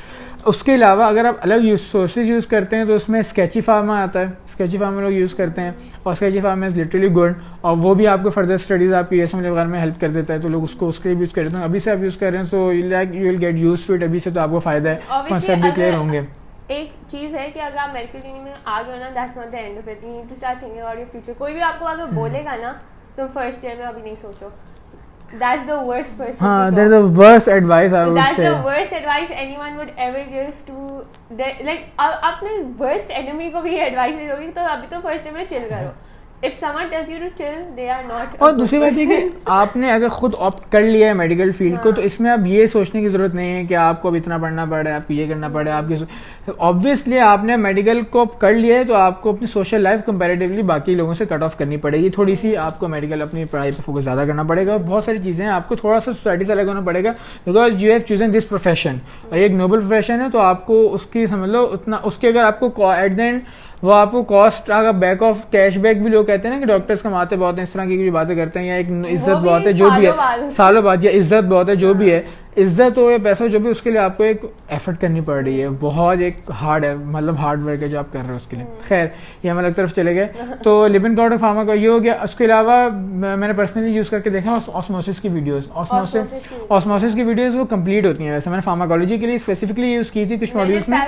उसके अलावा अगर आप अलग सोर्सेज यूज़ करते हैं तो उसमें स्केची फार्मा आता है, स्केची फार्मा लोग यूज़ करते हैं, और sketchy pharma is literally good, और वो भी आपको फर्दर स्टडीज़ आपकी यूएसएमएल वगैरह में हेल्प कर देता है। तो लोग उसको उसके लिए यूज़ करते हैं। अभी से आप यूज़ कर रहे हैं so like you will get used to it, अभी से तो आपको फ़ायदा है, कॉन्सेप्ट भी क्लियर होंगे। एक चीज़ है कि अगर आप मेडिकल ट्रेनिंग में आ गए ना, that's not the end of it, you need to start thinking about your future. कोई भी आपको अगर बोलेगा ना तुम फर्स्ट ईयर में अभी नहीं सोचो, That's the worst person. हाँ, that's the worst advice I would That's say. the worst advice anyone would ever give to like अपने worst enemy को भी एडवाइस नहीं दोगे तो अभी तो फर्स्ट में चिल करो. If someone tells you to chill, they are not. और दूसरी बात है कि आपने अगर खुद ऑप्ट कर लिया है मेडिकल फील्ड को, तो इसमें अब ये सोचने की जरूरत नहीं है कि आपको अब इतना पढ़ना पड़े, आपको ये करना पड़े. आपकी ऑब्वियसली आपने मेडिकल को कर लिया है तो आपको अपनी सोशल लाइफ कंपैरेटिवली बाकी लोगों से कट ऑफ करनी पड़ेगी थोड़ी सी. आपको मेडिकल अपनी पढ़ाई पर फोकस ज़्यादा करना पड़ेगा और बहुत सारी चीज़ें आपको थोड़ा सा सोसाइटी से अलग होना पड़ेगा, because you have chosen this profession. और एक नोबल प्रोफेशन है तो आपको उसकी समझ लो उतना उसके अगर आपको एट द एंड वो आपको कॉस्ट अगर बैक ऑफ कैशबैक भी लोग कहते हैं ना कि डॉक्टर्स कमाते बहुत हैं, इस तरह की बातें करते हैं, या एक इज्जत बहुत है जो भी है सालों बाद, या इज्जत बहुत है जो भी है, इज्जत हो या पैसा जो भी, उसके लिए आपको एक एफर्ट करनी पड़ रही है. बहुत एक हार्ड है, मतलब हार्ड वर्क है जो आप कर रहे हो उसके लिए. खैर ये हम अलग तरफ चले गए. तो लिपिन कॉर्ड फार्मा का ये हो गया. उसके अलावा मैंने पर्सनली यूज़ करके देखा ऑस्मोसिस की वीडियोस. ऑस्मोसिस की वीडियोस वो कंप्लीट होती हैं. वैसे मैंने फार्माकोलॉजी के लिए स्पेसिफिकली यूज़ की थी कुछ मॉड्यूल्स में,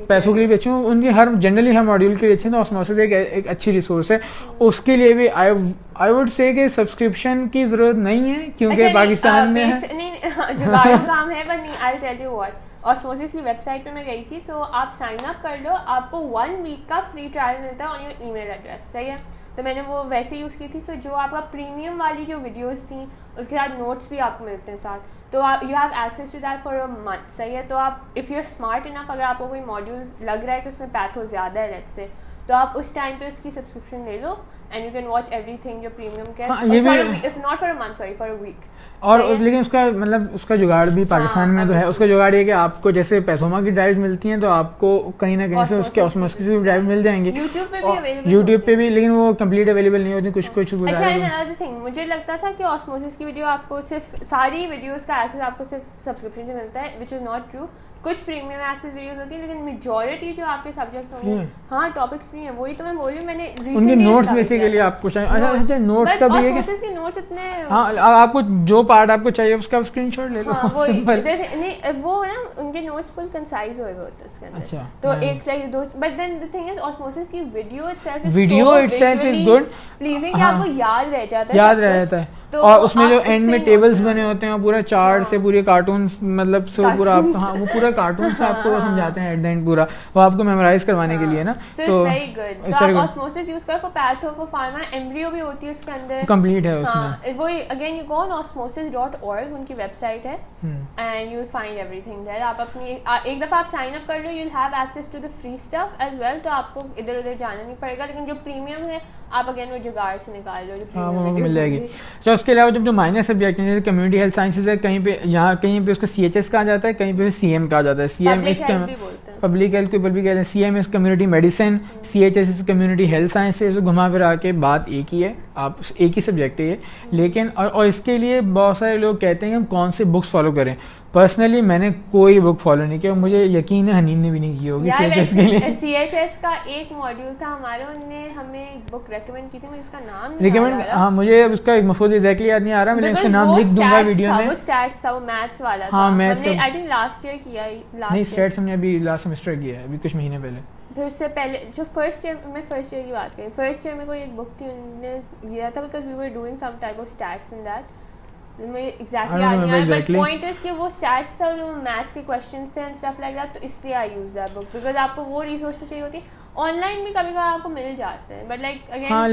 पैसों के लिए भी अच्छी हूँ, उनकी हर जनरली हर मॉड्यूल के लिए अच्छे. तो ऑस्मोसिस एक अच्छी रिसोर्स है. उसके लिए भी आई वुड से कि सब्सक्रिप्शन की जरूरत नहीं है क्योंकि पाकिस्तान में जुगाड़ू काम है, पर नहीं, I tell you what, osmosis की वेबसाइट पे मैं गई थी. सो आप साइन अप कर लो, आपको 1 वीक का फ्री ट्रायल मिलता है ऑन योर ईमेल एड्रेस. सही है, तो मैंने वो वैसे यूज़ की थी. सो जो आपका प्रीमियम वाली जो वीडियोस थी उसके साथ नोट्स भी आपको मिलते हैं साथ, तो आप you have access to that for a month. सही है, तो आप if you are smart enough, अगर आपको कोई मॉड्यूल्स लग रहा है कि उसमें पैथो ज़्यादा है लेट्स से, तो आप उस टाइम पे उसकी सब्सक्रिप्शन ले लो and you can watch everything जो प्रीमियम के, if not for a month, sorry for a week. और लेकिन उसका मतलब उसका जुगाड़ भी पाकिस्तान में तो है. उसका जुगाड़ ये कि आपको जैसे पैसोमा की ड्राइव्स मिलती हैं तो आपको कहीं ना कहीं से उसके ऑस्मोसिस की ड्राइव मिल जाएंगी यूट्यूब पे भी, लेकिन वो कंप्लीट अवेलेबल नहीं होती कुछ. अच्छा, अनदर थिंग, मुझे लगता था कि ऑस्मोसिस की वीडियो आपको सिर्फ सारी वीडियोस का एक्सेस आपको सिर्फ सब्सक्रिप्शन से मिलता है, विच इज़ नॉट ट्रू. कुछ प्रीमियम एक्सेस वीडियोस होती हैं, लेकिन मेजॉरिटी जो आपके सब्जेक्ट्स होंगे हाँ टॉपिक्स फ्री हैं. वही तो मैं बोल रही हूँ, मैंने उनके नोट्स बेसिकली आपको चाहिए. अच्छा नोट्स का भी है कि नोट्स इतने, हाँ आपको जो पार्ट आपको चाहिए उसका स्क्रीनशॉट ले लो. हाँ, नहीं वो ना उनके नोट्स फुल कंसाइज हुए होते हैं उसके अंदर. अच्छा, तो एक लाइक दो, but then the thing is osmosis की video itself is good pleasing कि आपको याद रह जाता है. तो और उसमें जो एंड में टेबल्स बने होते हैं पूरा चार्ट से पूरे कार्टून्स, मतलब सो पूरा आप हाँ वो पूरा कार्टून से आपको वो समझाते हैं एट द एंड पूरा, वो आपको मेमोराइज करवाने के लिए ना. तो वेरी गुड. तो आप ऑस्मोसिस यूज करो for patho, for pharma, embryo भी होती है उसके अंदर, कंप्लीट है उसमें. वो again you go on osmosis.org, उनकी वेबसाइट है, and you will find everything there. आप अपनी एक दफा आप साइन अप कर लो, you will have access to the free stuff as well, तो आपको इधर उधर जाना नहीं पड़ेगा. लेकिन जो प्रीमियम है आप अगेन वो जुगाड़ से निकाल लो, जो प्रीमियम मिल जाएगी. तो उसके अलावा जब जो माइनर सब्जेक्ट है जैसे कम्युनिटी हेल्थ साइंसेज है, कहीं पे यहाँ कहीं पे उसको CHS कहा जाता है, कहीं पे CM कहा जाता है. CM इस पब्लिक हेल्थ के ऊपर भी कहते हैं, CM is community medicine, CHS is community health sciences. घुमा फिरा के बात एक ही है, आप एक ही सब्जेक्ट है ये. लेकिन और इसके लिए बहुत सारे लोग कहते हैं कि हम कौन से बुक्स फॉलो करें. पर्सनली मैंने कोई बुक फॉलो नहीं किया, मुझे यकीन है हनीन ने भी नहीं की होगी CHS के लिए. CHS का एक मॉड्यूल था हमारा, उन्होंने हमें एक बुक रेकमेंड की थी, मुझे इसका नाम नहीं रिकमेंड, हाँ मुझे उसका महफूज एग्जैक्टली याद नहीं आ रहा, मैं उसका नाम लिख दूंगा वीडियो में. वो स्टैट्स था, वो मैथ्स वाला था. हाँ मैथ्स का आई थिंक लास्ट ईयर किया, नहीं स्टैट्स हमने अभी लास्ट सेमेस्टर किया है, अभी कुछ महीने पहले. फिर उससे पहले जो फर्स्ट ईयर की बात करें, फर्स्ट ईयर में कोई एक बुक थी उन्होंने दिया था, because we were doing some type of stats in that. मुझे एग्जैक्टली याद नहीं आया, बट पॉइंट इज कि वो स्टैट्स था, जो मैथ्स के क्वेश्चंस थे एंड स्टफ लाइक दैट, तो इसलिए आई यूज दैट बुक, बिकॉज आपको वो रिसोर्सेज चाहिए होती है. ऑनलाइन भी कभी कभी आपको मिल जाते हैं, बट लाइक अगेन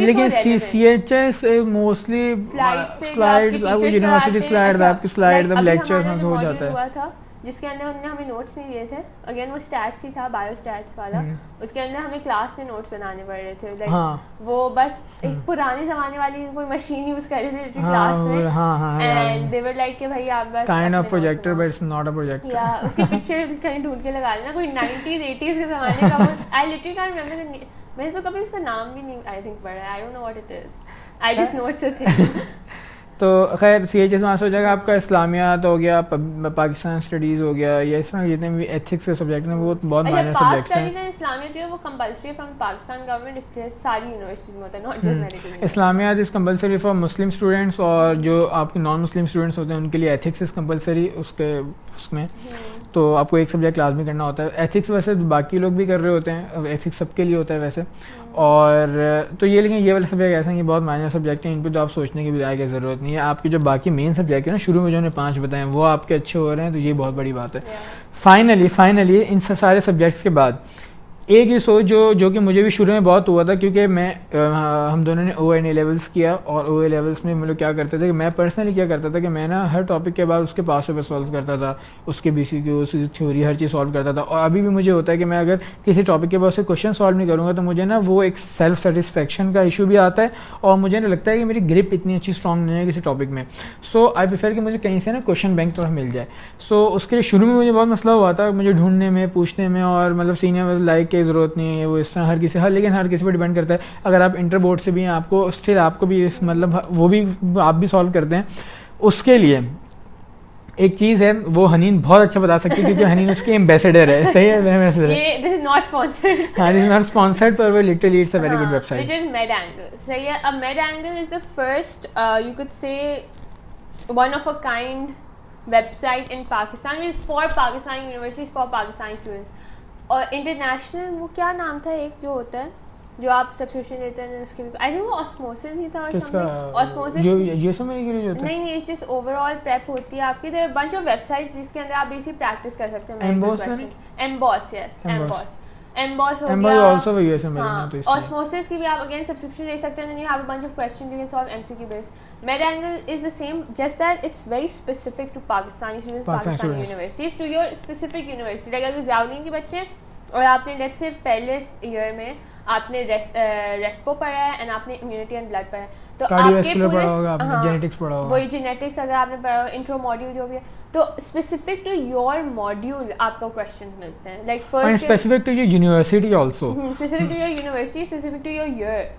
लेकिन CHS mostly slides university slides आपकी स्लाइड अब लेक्चर्स में हो जाता है, जिसके अंदर उन्होंने हमें नोट्स नहीं दिए थे. अगेन वो स्टैट्स ही था, बायो स्टैट्स वाला. उसके अंदर हमें क्लास में नोट्स बनाने पड़ रहे थे, लाइक वो बस एक पुराने जमाने वाली कोई मशीन यूज कर रहे थे क्लास में, एंड दे वर लाइक कि भाई आप बस kind of projector but it's not a projector. या उसके पिक्चर कहीं ढूंढ के लगा लेना, कोई 90s 80s के जमाने का. आई लिटरली कांट रिमेंबर, मैंने तो कभी उसका नाम भी नहीं आई थिंक पढ़ा. I don't know what it is, I just know it's a thing. तो खैर CHS वहाँ से हो जाएगा. आपका इस्लामियात हो गया, पाकिस्तान स्टडीज़ हो गया, ये सब जितने भी एथिक्स के सब्जेक्ट हैं वो बहुत माइनर सब्जेक्ट्स हैं. इस्लामियात जो है वो कंपलसरी फ्रॉम पाकिस्तान गवर्नमेंट, इसलिए सारी यूनिवर्सिटीज में होता है, नॉट जस्ट मेडिकल. इस्लामियात is compulsory for Muslim students, और जो आपके नॉन मुस्लिम स्टूडेंट्स होते हैं उनके लिए एथिक्स इज़ कंपलसरी उसमें. तो आपको एक सब्जेक्ट लाजमी करना होता है. एथिक्स वैसे बाकी लोग भी कर रहे होते हैं, एथिक्स सबके लिए होता है वैसे. और तो ये, लेकिन ये वाला सब्जेक्ट ऐसा है, ये बहुत माइनर सब्जेक्ट है, इन पर तो आप सोचने की बजाय की ज़रूरत नहीं है। आपके जो बाकी मेन सब्जेक्ट है ना, शुरू में जो हमने 5 बताए वो आपके अच्छे हो रहे हैं, तो ये बहुत बड़ी बात है। फाइनली इन सारे सब्जेक्ट्स के बाद एक ही सोच जो कि मुझे भी शुरू में बहुत हुआ था, क्योंकि हम दोनों ने ONA लेवल्स किया, और OA लेवल्स में हम लोग क्या करते थे कि मैं पर्सनली क्या करता था कि मैं ना हर टॉपिक के बाद उसके पास पेपर सॉल्व करता था, उसके BCQ, उसकी थ्योरी, हर चीज़ सॉल्व करता था। और अभी भी मुझे होता है कि मैं अगर किसी टॉपिक के बाद उससे क्वेश्चन सॉल्व नहीं करूँगा तो मुझे ना वो एक सेल्फ सेटिस्फेक्शन का इशू भी आता है, और मुझे ना लगता है कि मेरी ग्रिप इतनी अच्छी स्ट्रॉन्ग नहीं है किसी टॉपिक में। सो आई प्रेफर कि मुझे कहीं से ना क्वेश्चन बैंक थोड़ा मिल जाए। सो उसके लिए शुरू में मुझे बहुत मसला हुआ था, मुझे ढूंढने में, पूछने में, और मतलब सीनियर लाइक की ज़रूरत नहीं है, इस तरह लेकिन हर किसी पर डिपेंड करता है। अगर आप इंटर बोर्ड से भी हैं, आपको स्टिल आपको भी मतलब वो भी आप भी सॉल्व करते हैं। उसके लिए एक चीज़ है, वो हनीन बहुत अच्छा बता सकती है, क्योंकि हनीन उसकी एम्बेसडर है। सही है, ये दिस इज नॉट स्पॉन्सर्ड। हाँ, दिस इज नॉट स्पॉन्सर्ड, पर वो literally it's a very good website, which is MedAngle. सही है। अब MedAngle is the first you could say one of a kind website in Pakistan, which is for Pakistani universities, for Pakistani students. और international वो क्या नाम था एक जो होता है जो आप सब्सक्रिप्शन लेते हैं उसके भी, आई थिंक वो ऑस्मोसिस ही था और समथिंग। ऑस्मोसिस ये सब मेरे लिए जो होता है, नहीं इट्स जस्ट ओवरऑल प्रेप होती है आपकी। देयर बंच ऑफ वेबसाइट्स जिसके अंदर आप बेसिक प्रैक्टिस कर सकते हो। एम्बॉस, यस, एम्बॉस हो गया, आल्सो यूएसए में। तो ऑस्मोसिस की भी आप अगेन सब्सक्रिप्शन ले सकते हैं, then you have a bunch of questions you can solve MCQ based. MedAngle is the same, just that it's very specific to Pakistani students, Pakistani universities, to your specific university. Like अगर ज़ाउदीन के बच्चे हैं और आपने let's say पहले year में आपने रेस्पो पढ़ा है एंड आपने इम्यूनिटी एंड ब्लड पढ़ा है, तो आपके पूरे जेनेटिक्स पढ़ा होगा, वही जेनेटिक्स अगर आपने पढ़ा हो, इंट्रो मॉड्यूल जो भी है, तो स्पेसिफिक टू योर मॉड्यूल आपको क्वेश्चंस मिलते हैं। Like first specific to your university also, specific to your university, specific to your year.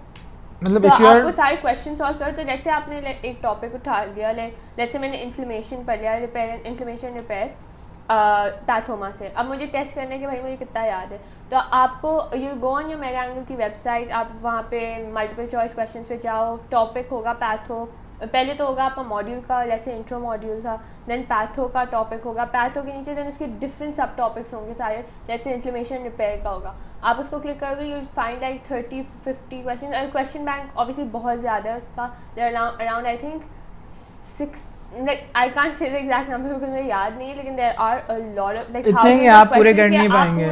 मतलब तो आपको सारे क्वेश्चन सॉल्व करो। तो लेट्स से आपने एक टॉपिक उठा लिया, लेट्स से मैंने इन्फ्लेमेशन पढ़ लिया, इन्फ्लेमेशन रिपेयर पैथोमा से। अब मुझे टेस्ट करने के भाई मुझे कितना याद है, तो आपको यू गो ऑन योर मेडएंगल की वेबसाइट, आप वहाँ पे मल्टीपल चॉइस क्वेश्चंस पे जाओ, टॉपिक होगा पैथो, पहले तो होगा आपका मॉड्यूल का, जैसे इंट्रो मॉड्यूल था, देन पैथो का टॉपिक होगा, पैथो के नीचे देन उसके डिफरेंट सब टॉपिक्स होंगे सारे, जैसे इन्फ्लेमेशन रिपेयर का होगा। आप उसको क्लिक करोगे, you find like 30-50 question. Question bank obviously बहुत ज़्यादा है उसका, there around I think 6, like I can't say the exact number because मुझे याद नहीं है, लेकिन there are a lot of like इतने ही आप पूरे कर नहीं पाएंगे।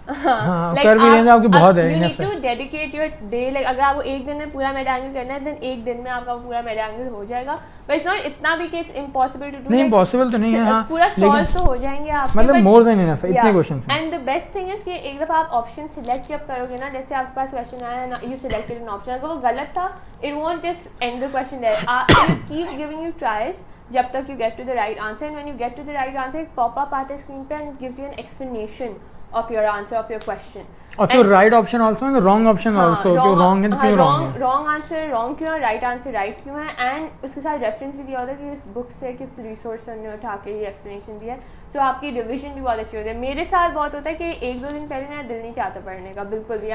हाँ, कर भी लेंगे आपकी बहुत है। You need to dedicate your day, like अगर आपको एक दिन में पूरा मेडएंगल करना है, then एक दिन में आपका पूरा मेडएंगल हो जाएगा। But it's not इतना भी कि it's impossible to do। नहीं, impossible तो नहीं है, हाँ, पूरा सॉल्व तो हो जाएंगे आप, मतलब more than enough इतने क्वेश्चंस हैं। And the best thing is कि एक दफ़ा आप ऑप्शन सिलेक्ट जब करोगे ना, जैसे आपके पास क्वेश्चन आया ना, you selected an option, अगर वो गलत था, it won't just end the question there, it will keep giving you tries जब तक you get to the right answer, and when you get to the right answer, it pop up आता है screen पे and gives you an explanation of your answer of your question, of your right option also and the wrong option also, क्यों wrong है तो क्यों wrong है, wrong answer wrong क्यों है, right answer right क्यों है, and उसके साथ रेफरेंस भी दिया होता है कि इस बुक से किस रिसोर्स से उन्होंने उठा के ये एक्सप्लेनेशन दिया है। सो आपकी रिविजन भी बहुत अच्छी होती है। मेरे साथ बहुत होता है कि 1-2 दिन पहले मेरा दिल नहीं चाहता पढ़ने का बिल्कुल भी,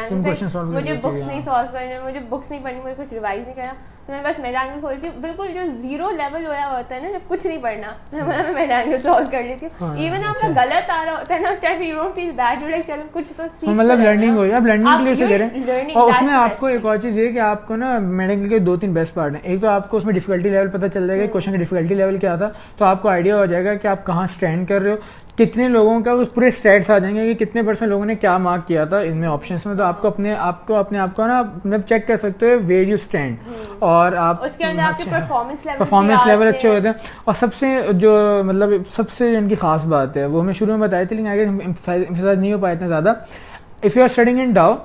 मुझे बुक्स नहीं सॉल्व करने, मुझे बुक्स नहीं पढ़नी, मुझे कुछ रिवाइज नहीं करना, तो मैं बस मेडएंगल खोलती हूँ, बिल्कुल जो 0 लेवल होया होता है ना, जब कुछ नहीं पढ़ना, मैं मेडएंगल सॉल्व कर लेती हूँ। इवन आपका गलत आ रहा होता है ना, उस time you don't feel bad, you like चलो कुछ तो सीख, मतलब लर्निंग हो जाए, लर्निंग के लिए से करें। और उसमें आपको एक और चीज़ ये कि आपको ना मेडएंगल के 2-3 बेस्ट पार्ट हैं। एक तो आपको उसमें डिफिकल्टी लेवल पता चल जाएगा, क्वेश्चन का डिफिकल्टी लेवल क्या था, तो आपको आइडिया हो जाएगा कि आप कहाँ स्टैंड कर रहे हो, कितने लोगों का उस पूरे स्टैट्स आ जाएंगे कि कितने % लोगों ने क्या मार्क किया था इनमें ऑप्शंस में, तो आपको अपने आप को ना मतलब चेक कर सकते हो वेयर यू स्टैंड, और आप उसके अंदर आपके परफॉर्मेंस लेवल अच्छे होते हैं। और सबसे जो मतलब सबसे इनकी खास बात है वो मैं शुरू में बताई थी, लेकिन आगे एम्फसाइज नहीं हो पाया इतना ज़्यादा। If you are studying in Dow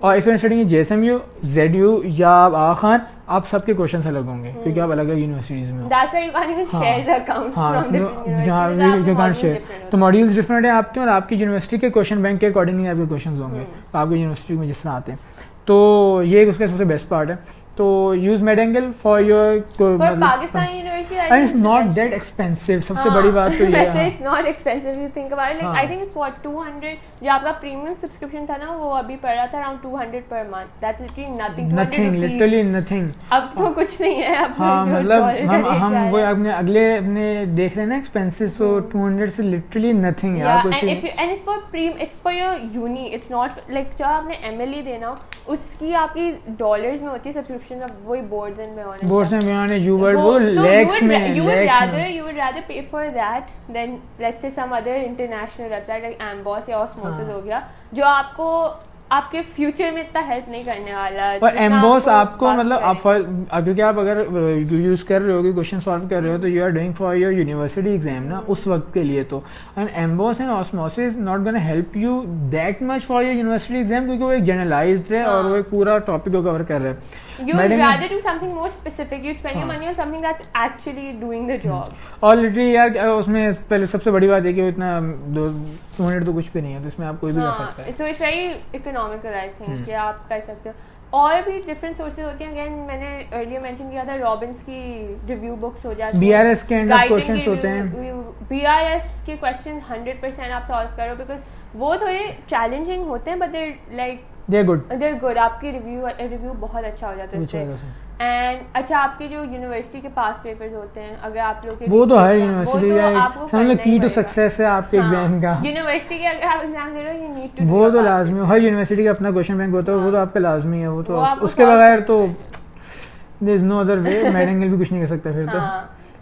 और if you are studying in JSMU, ZU या आगा खान, आप सबके क्वेश्चन अलग होंगे क्योंकि आप अलग अलग यूनिवर्सिटीज में हो। That's why you can't even share the accounts from different universities. You can't share। तो मॉड्यूल्स डिफरेंट है आपके, और आपकी यूनिवर्सिटी के क्वेश्चन बैंक के अकॉर्डिंगली आपके क्वेश्चन होंगे, तो आपकी यूनिवर्सिटी में जिस तरह आते हैं। तो ये उसका सबसे बेस्ट पार्ट है। तो use MedAngle for your for Pakistan university and it's not that expensive, सबसे बड़ी बात तो ये वैसे है। It's not expensive, you think about like I think it's what 200, जो आपका प्रीमियम सब्सक्रिप्शन था ना वो अभी पड़ रहा था around 200 per month, that's literally nothing, nothing, literally nothing. अब तो कुछ नहीं है, अब हाँ जो मतलब डॉलर का रेट हम जा वो रहा है। अपने अगले अपने देख रहे हैं ना एक्सपेंसेस, सो 200 से लिटरली नथिंग यार Yeah, कुछ and he. if you, and it's for it's for your uni, it's not like जब आपने MLE देना हो उसकी आपकी डॉलर्स में होती है सब्सक्रिप्शन, अब वही बोर्ड्स एंड में होने बोर्ड्स में बयान यूवर्ड वो लेग्स में you would लेग्स rather में। you would rather pay for that than let's say some other international website like Amboss या Osmosis हाँ। हो गया, जो आपको आपके फ्यूचर में इतना हेल्प नहीं करने वाला। और जितना एम्बॉस आपको बात मतलब आप करेंगे। क्योंकि आप अगर यूज़ कर रहे हो क्वेश्चन सॉल्व कर रहे हो तो you are doing for your university exam ना उस वक्त के लिए, तो and Amboss and osmosis not gonna help you that much for your university exam, क्योंकि वो एक जनरलाइज्ड है और वो एक पूरा टॉपिक को कवर कर रहा है। You would rather do something more specific. You spend your money on something that's actually doing the job. और लिटरली यार उसमें पहले सबसे बड़ी बात है कि वो इतना 200 तो कुछ भी नहीं है, तो इसमें आप कोई भी कर सकता है। So it's very economical, I think, कि आप कर सकते हो। और भी डिफरेंट सोर्सेज होती हैं, अगेन मैंने अर्लियर मेंशन किया था रॉबिन्स की रिव्यू बुक्स हो जाती हैं, BRS के एंड ऑफ क्वेश्चंस होते हैं, BRS के क्वेश्चन 100% आप सॉल्व करो, बिकॉज वो थोड़े चैलेंजिंग होते हैं but there like they good, आपकी रिव्यू बहुत अच्छा हो जाता है इससे। एंड अच्छा आपके जो यूनिवर्सिटी के पास पेपर्स होते हैं, अगर आप लोग के वो तो हर यूनिवर्सिटी वो तो का आपको समझ की टू पड़ेगा। सक्सेस है आपके एग्जाम का। यूनिवर्सिटी के अगर आप एग्जाम दे रहे हो, यू नीड टू वो तो लाजमी है, हर यूनिवर्सिटी का अपना क्वेश्चन बैंक होता है, वो तो आपका लाजमी है, वो तो वो आपको उसके बगैर तो there is no other way, MedAngle भी कुछ नहीं कर सकता फिर तो।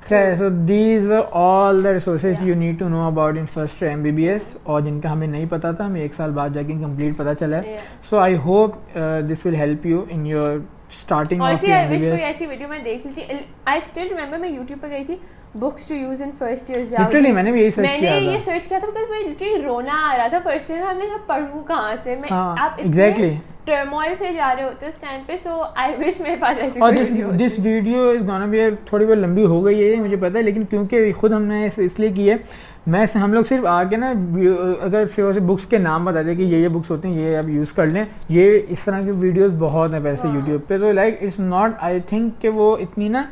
खैर, so these were all the resources you need to know about in first year MBBS, और जिनका हमें नहीं पता था, हमें एक साल बाद जाके कंप्लीट पता चला है। So I hope this will help you in your starting of your MBBS। ऐसी वीडियो मैं देख ली थी, आई स्टिल रिमेंबर, मैं YouTube पे गई थी, books to use in first year. Literally मैंने भी यही सर्च किया था, मैंने ये सर्च किया था बिकॉज़ मुझे लिटरली रोना आ रहा था फर्स्ट ईयर में, हमने कहा पढ़ूं कहाँ से मैं, आप एग्जैक्टली टर्मोइल से जा रहे होते उस टाइम पे, सो आई विश मेरे पास ऐसी और video this video is gonna be थोड़ी बहुत लंबी हो गई है मुझे पता है, लेकिन क्योंकि खुद हमने इसलिए की है, हम लोग सिर्फ आके ना अगर से बुक्स के नाम बता दें कि ये बुक्स होते हैं, ये आप यूज़ कर लें, ये इस तरह की वीडियोस बहुत हैं वैसे यूट्यूब पे, तो like it's not, I think कि वो इतनी ना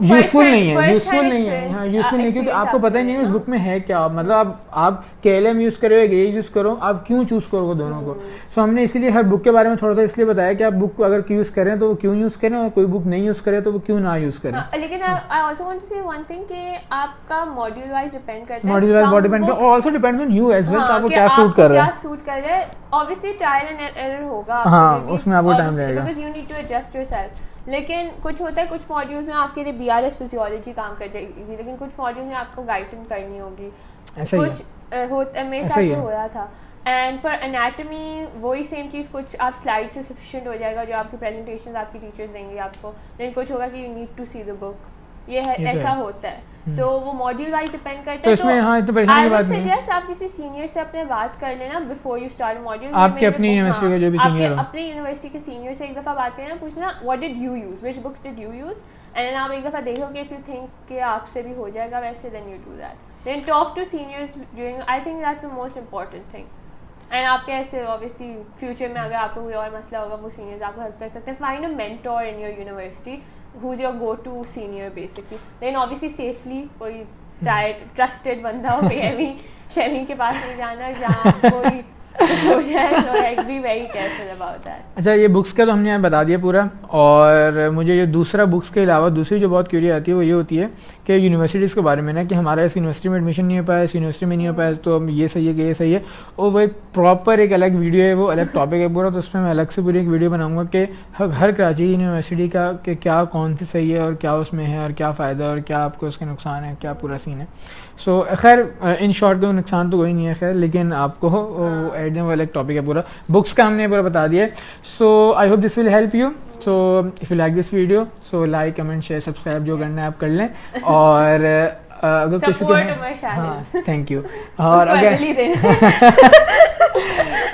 यूजफुल नहीं है, यूजफुल नहीं है, हाँ यूजफुल नहीं, क्योंकि आपको पता ही नहीं है उस बुक में है क्या, मतलब आप KLM यूज़ करो या ग्रेज यूज़ करो, आप क्यों चूज़ करोगे दोनों को। सो हमने इसीलिए हर बुक के बारे में थोड़ा सा इसलिए बताया कि आप बुक अगर यूज़ करें तो वो क्यों यूज़ करें, और कोई बुक नहीं यूज़ करे तो वो क्यों ना यूज़ करें। लेकिन आई आल्सो वांट टू से वन थिंग कि आपका मॉड्यूल वाइज डिपेंड करता है, मॉड्यूल वाइज बहुत डिपेंड करता है, और also depends on you as well, कि आपको क्या सूट कर रहा है, क्या सूट कर रहा है। ऑब्वियसली ट्रायल एंड एरर होगा, हाँ उसमें आपको टाइम लगेगा, because you need to adjust yourself. लेकिन कुछ होता है, कुछ मॉड्यूल्स में आपके लिए BRS फिजियोलॉजी काम कर जाएगी, लेकिन कुछ मॉड्यूल में आपको गाइडेंस करनी होगी, कुछ मेरे साथ भी होया था। एंड फॉर एनाटॉमी वही सेम चीज़, कुछ आप स्लाइड से सफिशिएंट हो जाएगा जो आपकी प्रेजेंटेशन आपकी टीचर्स देंगे आपको, लेकिन कुछ होगा कि you need to see the book, ये है ऐसा होता है। सो वो मॉड्यूल वाइज डिपेंड करता है, इसमें हाँ इतना परेशानी की बात नहीं है। आप किसी सीनियर से अपने बात कर लेना बिफोर यू स्टार्ट मॉड्यूल, आपके अपनी यूनिवर्सिटी के जो भी सीनियर हो, अपनी यूनिवर्सिटी के सीनियर से एक दफ़ा बात करना, पूछना what did you use, which books did you use, and आप एक दफ़ा देखो कि इफ़ यू थिंक कि आपसे भी हो जाएगा वैसे, then you do that, then talk to seniors during, I think that's the most important thing. And आपके ऐसे ऑब्वियसली फ्यूचर में अगर आपको कोई और मसला होगा वो सीनियर्स आपको हेल्प कर सकते हैं। Find a mentor in your university who's your go-to senior basically, then obviously safely कोई ट्रस्टेड बंदा हो, कोई शेमी के पास नहीं जाना जहाँ कोई कुछ हो जाए, so like be very careful about that। अच्छा, ये बुक्स का तो हमने यहाँ बता दिया पूरा, और मुझे ये दूसरा बुक्स के अलावा दूसरी जो बहुत क्यूरियस आती है वो ये होती है कि यूनिवर्सिटीज़ के बारे में ना, कि हमारा इस यूनिवर्सिटी में एडमिशन नहीं हो पाया, इस यूनिवर्सिटी में नहीं हो पाया, तो ये सही है कि ये सही है, और वो एक प्रॉपर एक अलग वीडियो है, वो अलग टॉपिक है पूरा, तो उसमें मैं अलग से पूरी एक वीडियो बनाऊंगा कि हर कराची यूनिवर्सिटी का कि क्या कौन सी सही है और क्या उसमें है और क्या फ़ायदा और क्या आपको उसके नुकसान है, क्या पूरा सीन है। सो खैर इन शॉर्ट कोई नुकसान तो कोई नहीं है खैर, लेकिन आपको एड वो अलग टॉपिक है पूरा, बुक्स का हमने पूरा बता दिया। So I hope this will help you. So if you like this video, so like comment share subscribe जो करना है आप कर लें, और अगर किसी को हाँ थैंक यू, और अगर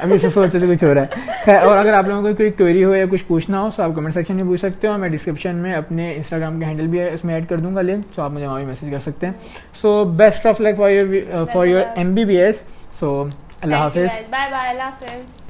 अभी से सोचते तो कुछ हो रहा है खैर, और अगर आप लोगों को कोई क्वेरी हो या कुछ पूछना हो तो आप कमेंट सेक्शन में पूछ सकते हो, मैं डिस्क्रिप्शन में अपने इंस्टाग्राम का हैंडल भी इसमें ऐड कर दूंगा लिंक, सो आप मुझे वहाँ भी मैसेज कर सकते हैं। So best of luck for your MBBS। सो अल्लाह हाफिज़, बाय बाय, अल्लाह हाफिज़।